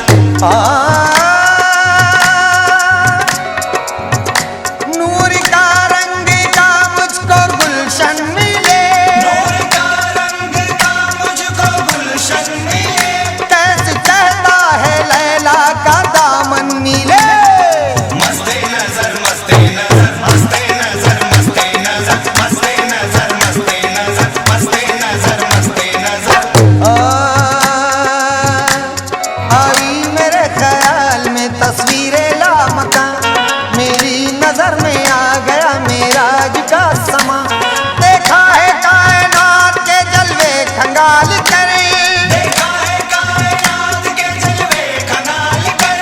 नूर का रंग का मुझको गुलशन मिले, नूर का रंग का मुझको गुलशन मिले। कैसे कहता है लैला का दामन मिले। मस्ते नजर मस्ते नजर मस्ते नजर मस्ते नजर मस्ते नजर मस्ते नजर मस्ते नजर मस्ते नजर। आई मेरे ख्याल में तस्वीरें लामकां, मेरी नजर में आ गया मेराज का समा। देखा है कायनात के जलवे खंगाल करे, देखा है कायनात के जलवे खंगाल कर।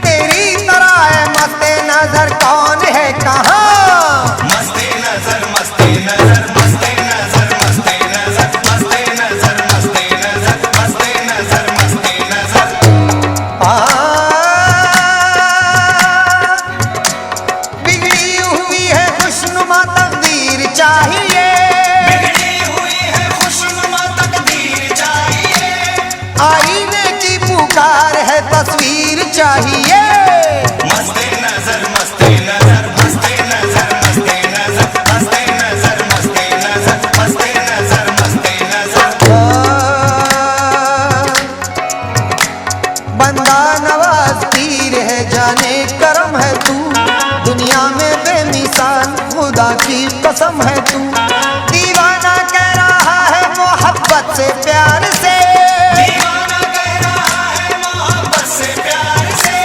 तेरी तरह है मस्ते नजर कौन है कहाँ। मस्ते नजर मस्ते नजर मस्ते नजर मस्ते नजर मस्ते नजर मस्ते नजर मस्ते नजर मस्ते नजर। बिगड़ी हुई है खुशनुमा तकदीर चाहिए, बिगड़ी हुई है खुशनुमा तकदीर चाहिए। आईने की पुकार है तस्वीर चाहिए। मस्ते नजर मस्ते नजर मस्ते नजर मस्ते नजर मस्ते नजर मस्ते नजर मस्ते नजर मस्ते नजर। बंदा नवाज पीर है जाने करम है तू, दुनिया में बेमिसाल खुदा की कसम है तू। दीवाना कह रहा है मोहब्बत से प्यार से, दीवाना कह रहा है मोहब्बत से प्यार से।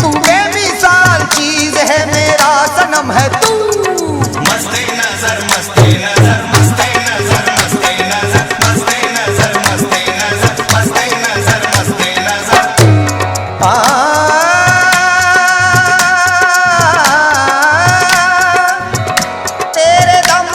तू बेमिसाल चीज है मेरा सनम है तू। मस्ते नजर मस्ते नजर मस्ते नजर मस्ते नजर मस्ते नजर मस्ते नजर मस्ते नजर मस्ते नजर। तेरे दम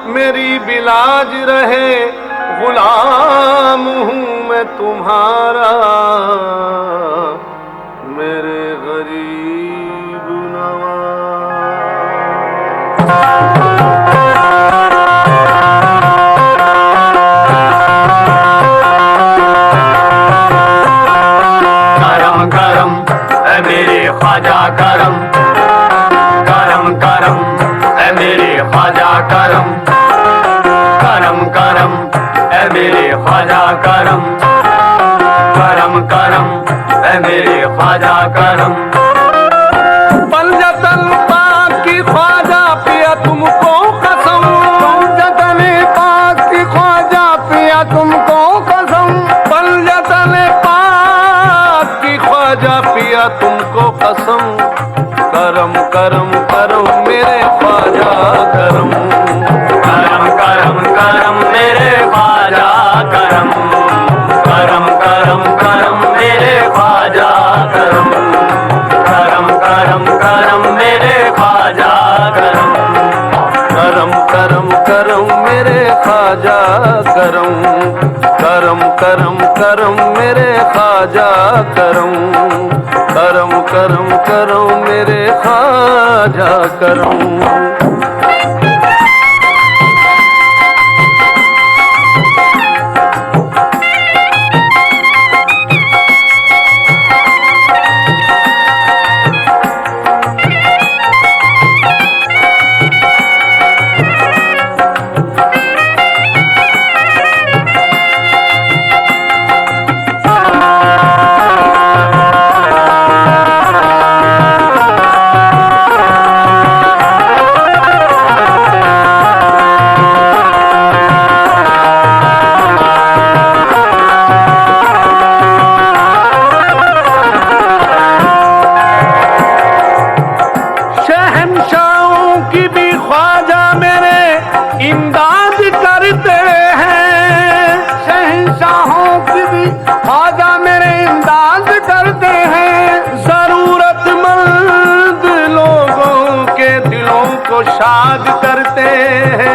मेरी बिलाज रहे, गुलाम हूँ मैं तुम्हारा, मेरे गरीब नवाज। करम करम ऐ मेरे ख्वाजा करम, करम करम ऐ मेरे ख्वाजा करम, करम करम ऐ मेरे ख्वाजा करम, करम करम ऐ मेरे ख्वाजा करम। पंजतन पाक की ख्वाजा पिया तुमको कसम, पंजतन पाक की ख्वाजा पिया तुमको कसम, पंजतन पाक की ख्वाजा पिया तुमको कसम। करम करम करम मेरे ख्वाजा करम, करम करम करम मेरे ख्वाजा करम, करम करम करम मेरे ख्वाजा करम, करम करम करम मेरे ख्वाजा करम, करम करम करम मेरे ख्वाजा करम, करम करम करम मेरे ख्वाजा करम, करम करम करम मेरे ख्वाजा करम। शाद करते हैं,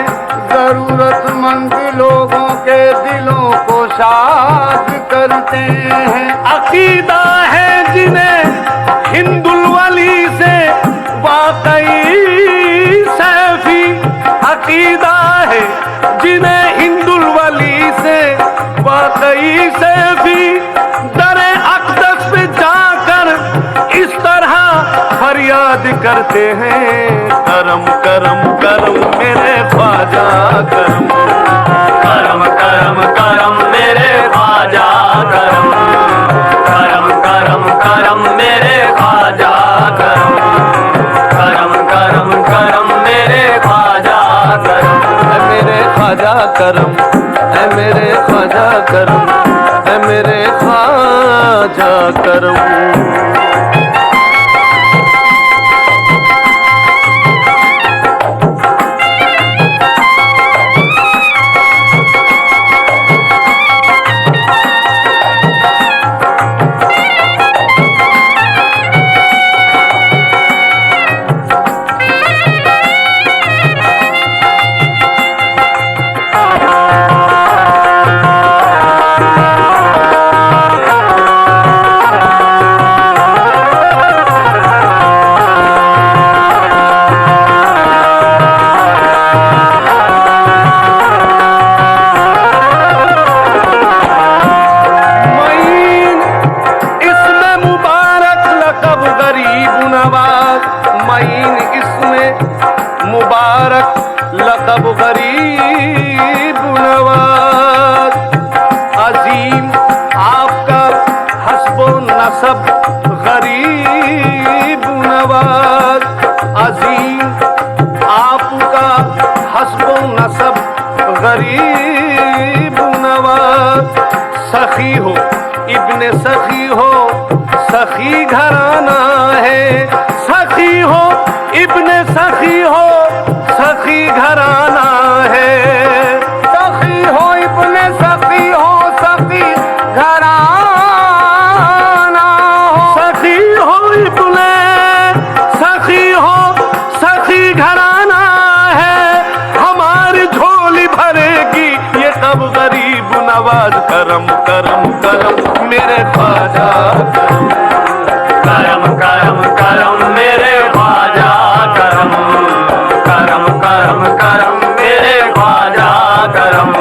जरूरतमंद लोगों के दिलों को शाद करते हैं। अकीदा है जिन्हें हिंदुल वली से वाकई सैफी, अकीदा है जिन्हें हिंदुल वली से वाकई सैफी, दरे अक़दस पे जाकर इस तरह फरियाद करते हैं। करम करम करम मेरे ख्वाजा करम, करम करम करम मेरे ख्वाजा करम, करम करम करम मेरे ख्वाजा करम, करम करम करम मेरे ख्वाजा करम। ऐ मेरे ख्वाजा करम, ऐ मेरे ख्वाजा करम, ऐ मेरे ख्वाजा करम। लक़ब गरीब नवाज, अजीम आपका हस्बो नसब गरीब नवाज, अजीम आपका हस्बो नसब गरीब नवाज। सखी हो इब्ने सखी हो, सखी घराना है, सखी हो इब्ने सखी हो, सखी घराना है। सखी हो इब्ने सखी हो, सखी घराना हो, सखी हो इब्ने सखी हो, सखी घराना है। हमारी झोली नवाज करम करम करम मेरे ख्वाजा करम करम करम करम मेरे ख्वाजा करम करम करम करम मेरे ख्वाजा करम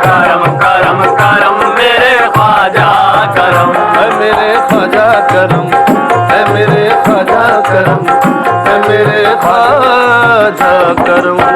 करम करम करम मेरे ख्वाजा करम है मेरे ख्वाजा करम है मेरे ख्वाजा करम है मेरे ख्वाजा करम।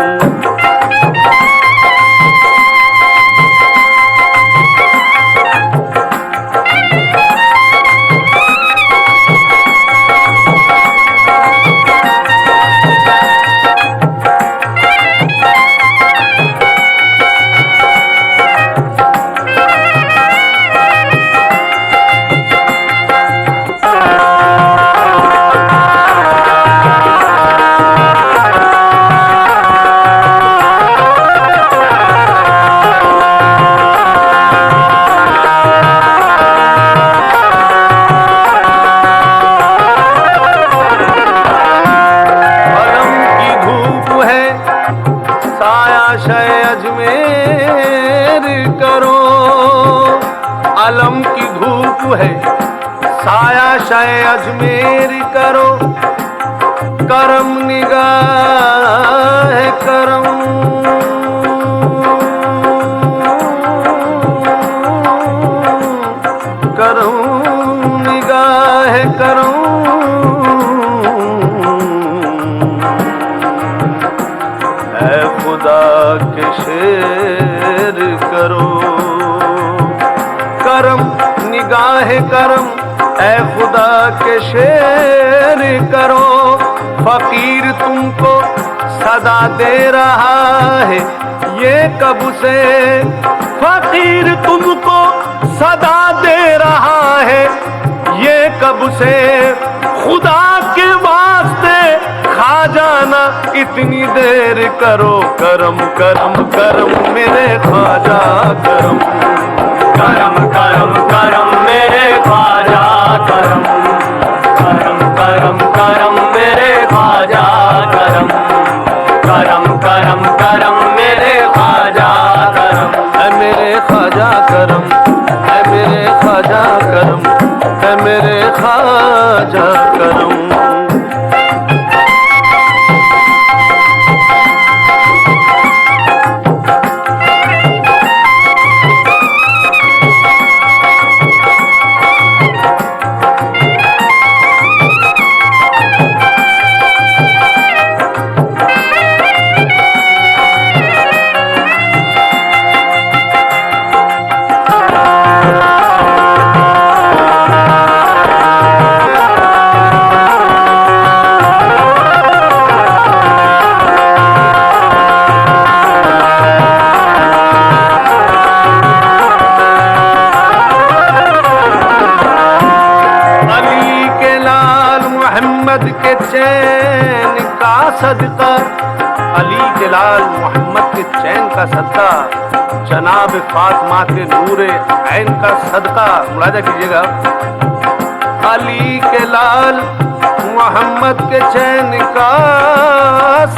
आलम की धूप है साया शाय अजमेर करो करम निगाह करम करम निगाह करम ऐ खुदा के शेर करो करम निगाह करम ऐ खुदा के शेर करो फकीर तुमको सदा दे रहा है ये कब से फकीर तुमको सदा दे रहा है ये कब से खुदा के वास्ते खा जाना इतनी देर करो करम करम करम मेरे ख्वाजा करम करम करम करम मेरे ख्वाजा करम करम करम करम मेरे ख्वाजा करम करम करम करम मेरे ख्वाजा करम है मेरे ख्वाजा करम है मेरे ख्वाजा करम है मेरे ख्वाजा करम। के चैन का सदका अली के लाल मोहम्मद के चैन का सदका जनाब फातिमा के नूरे ऐन का सदका मुलाजा कीजिएगा अली के लाल मोहम्मद के चैन का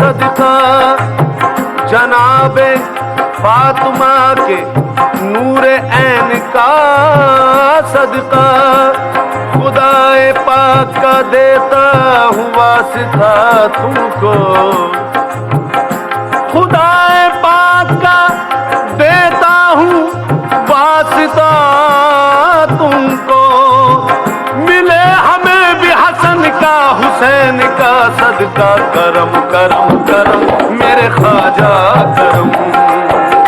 सदका जनाब फातिमा के नूरे ऐन का सदका खुदाए पाक का देता हूँ वास्ता तुमको खुदाए पाक का देता हूँ वास्ता तुमको मिले हमें भी हसन का हुसैन का सदका करम करम करम मेरे ख्वाजा करम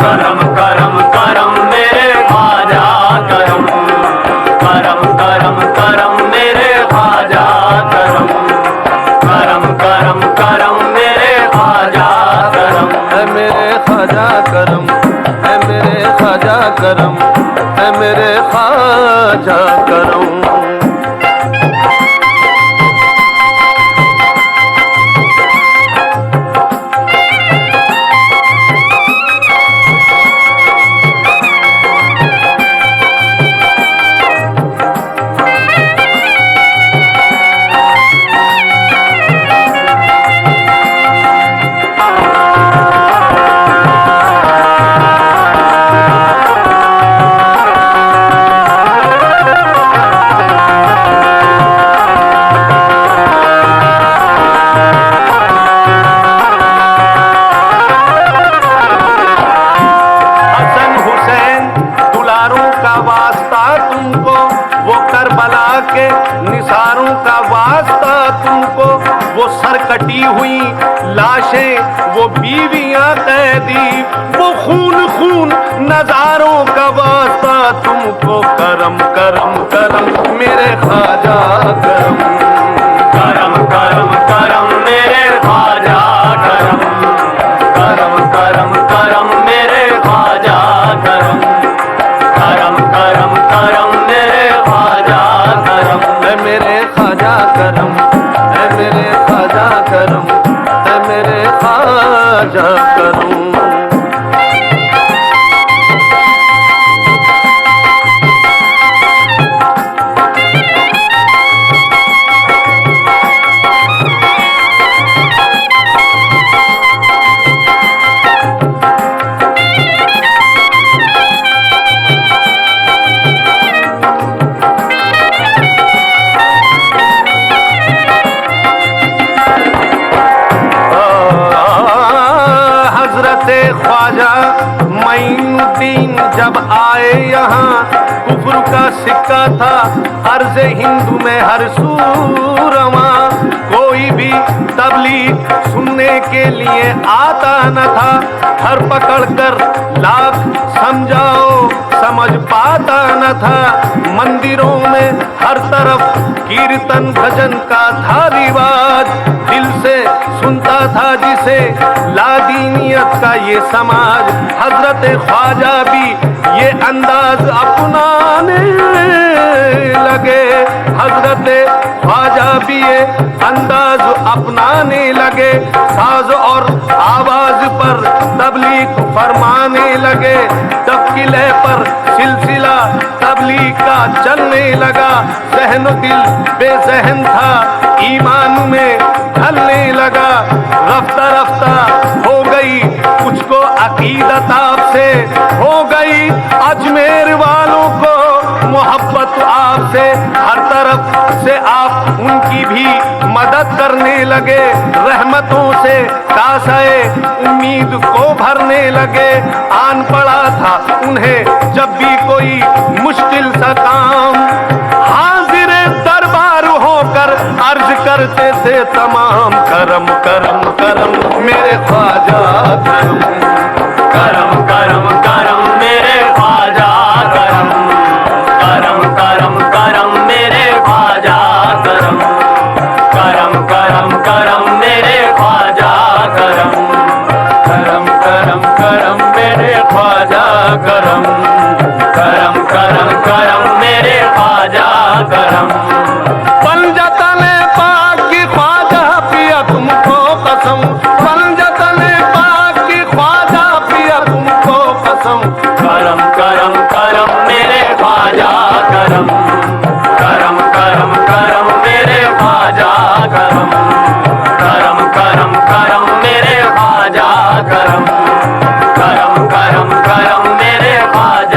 करम करम करम मेरे ख्वाजा करम करम करम करम मेरे ख्वाजा करम करम करम करम मेरे ख्वाजा करम है मेरे ख्वाजा करम है मेरे ख्वाजा करम है मेरे ख्वाजा करम। सर कटी हुई लाशें, वो बीवियां कैदी, वो खून खून नजारों का वास्ता तुमको करम करम करम मेरे ख्वाजा करम, करम करम करम मेरे ख्वाजा करम, करम करम करम मेरे ख्वाजा करम, करम करम करम मेरे ख्वाजा करम, है मेरे ख्वाजा करम, है मेरे ख्वाजा करम, है मेरे ख्वाजा करम। ख्वाजा मोइनुद्दीन जब आए यहाँ, कुफ्र का सिक्का था अर्ज़ हिंदू में हर सूरमा, कोई भी तबलीग सुनने के लिए आता न था, हर पकड़ कर लाख समझाओ समझ पाता न था। मंदिरों में हर तरफ कीर्तन भजन का था रिवाज, दिल से सुनता था जिसे लादीनियत का ये समाज। हजरत ख्वाजा भी ये अंदाज अपनाने लगे, हजरत ख्वाजा भी ये अंदाज अपनाने लगे, साज और आवाज पर तबलीग फरमाने लगे, तबकिले पर सिलसिला तबलीग का चलने लगा। जहन दिल बेजहन था, ईमान में ढलने लगा, रफ्ता रफ्ता हो गई मुझको अकीदत आपसे, हो गई अजमेर वालों को मोहब्बत आपसे, हर तरफ से आप उनकी भी मदद करने लगे, रहमतों से कासाए उम्मीद को भरने लगे। आन पड़ा था उन्हें जब भी कोई मुश्किल सा काम, हाजिर दरबार होकर अर्ज करते थे तमाम, करम करम करम मेरे ख्वाजा करम, करम करम करम मेरे ख्वाजा करम, करम करम करम मेरे ख्वाजा करम, करम करम करम मेरे ख्वाजा करम, करम करम करम मेरे ख्वाजा करम, करम करम करम मेरे ख्वाजा करम। पंजतने पाक की ख्वाजा पिया तुमको कसम, पंजतने पाक की ख्वाजा पिया तुमको कसम, करम करम करम मेरे ख्वाजा करम, करम करम करम मेरे ख्वाजा करम, करम करम करम मेरे ख्वाजा करम, करम करम करम मेरे ख्वाजा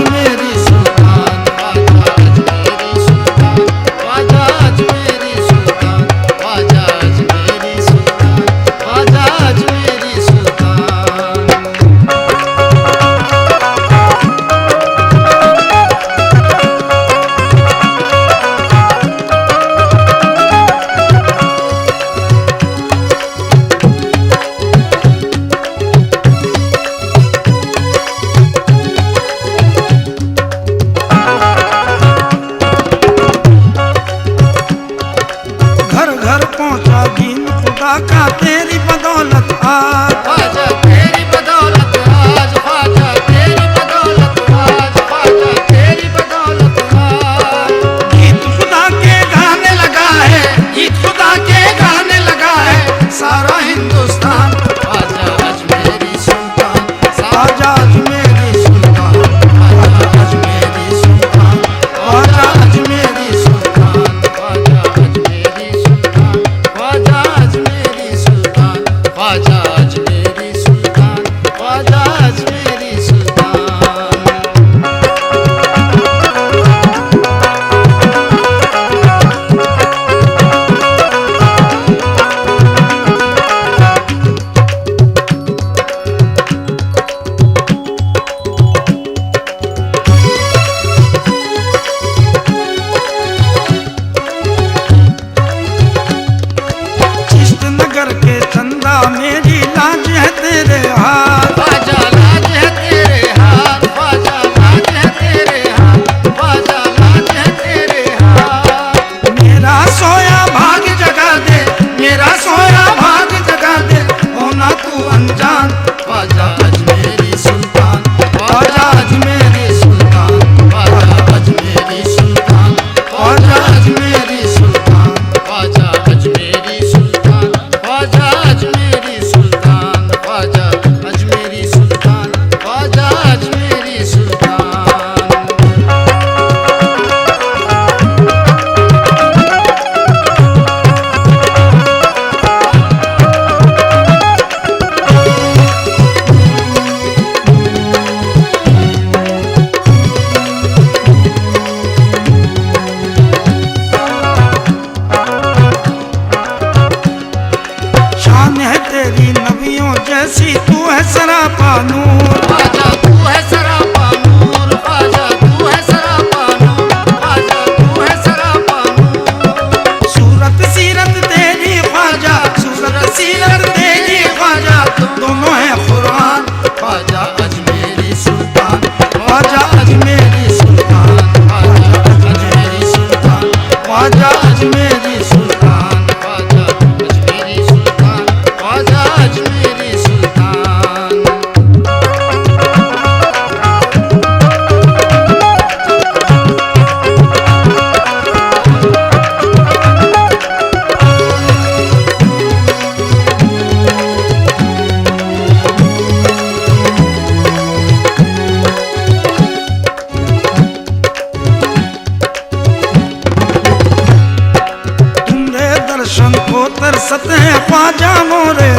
अजमेरी सुल्तान, ख्वाजा अजमेरी सुल्तान, ख्वाजा अजमेरी सुल्तान, ख्वाजा अजमेरी सुल्तान, ख्वाजा अजमेरी सुल्तान। घर घर पहुंचा दीन खुदा का तेरी बदौलत आज। ख्वाजा तेरी बदौलत आज, ख्वाजा तेरी बदौलत आज, ख्वाजा तेरी बदौलत आज। गीत खुदा के गाने लगा है, गीत खुदा के गाने लगा है सारा हिंदुस्तान। ख्वाजा अजमेरी सुल्तान, ख्वाजा अजमेरी सुल्तान, ख्वाजा अजमेरी सुल्तान, ख्वाजा अजमेरी सुल्तान, ख्वाजा अजमेरी सुल्तान, ख्वाजा अजमेरी सुल्तान, ख्वाजा अजमेरी सुल्तान, ख्वाजा अजमेरी सुल्तान। चिश्त नगर के चंदा मेरी लाज है तेरे हाथ। ख्वाजा लाज है तेरे हाथ, ख्वाजा लाज है तेरे हाथ, ख्वाजा लाज है तेरे हाथ। मेरा सोया भाग जगा दे, मेरा सोया भाग जगा दे, होना तू अनजान। ख्वाजा अजमेरी सुल्तान, ख्वाजा अजमेरी सुल्तान, ख्वाजा अजमेरी सुल्तान, ख्वाजा अजमेरी सुल्तान, ख्वाजा अजमेरी सुल्तान, ख्वाजा अजमेरी सुल्तान, ख्वाजा अजमेरी सुल्तान, ख्वाजा अजमेरी सुल्तान। शान है तेरी नबियों जैसी, तू है सरापा नूर। ख्वाजा तू है सरापा नूर, ख्वाजा तू है सरापा नूर, ख्वाजा तू है सरापा नूर। सूरत सीरत तेरी ख्वाजा, सूरत सीरत तेरी ख्वाजा, दोनों है कुरान। ख्वाजा अजमेरी सुल्तान, ख्वाजा अजमेरी सुल्तान, ख्वाजा अजमेरी सुल्तान, ख्वाजा अजमेरी सुल्तान, ख्वाजा अजमेरी सुल्तान, ख्वाजा अजमेरी सुल्तान। तुम्हारे दर्शन को तरसते हैं ख्वाजा मोरे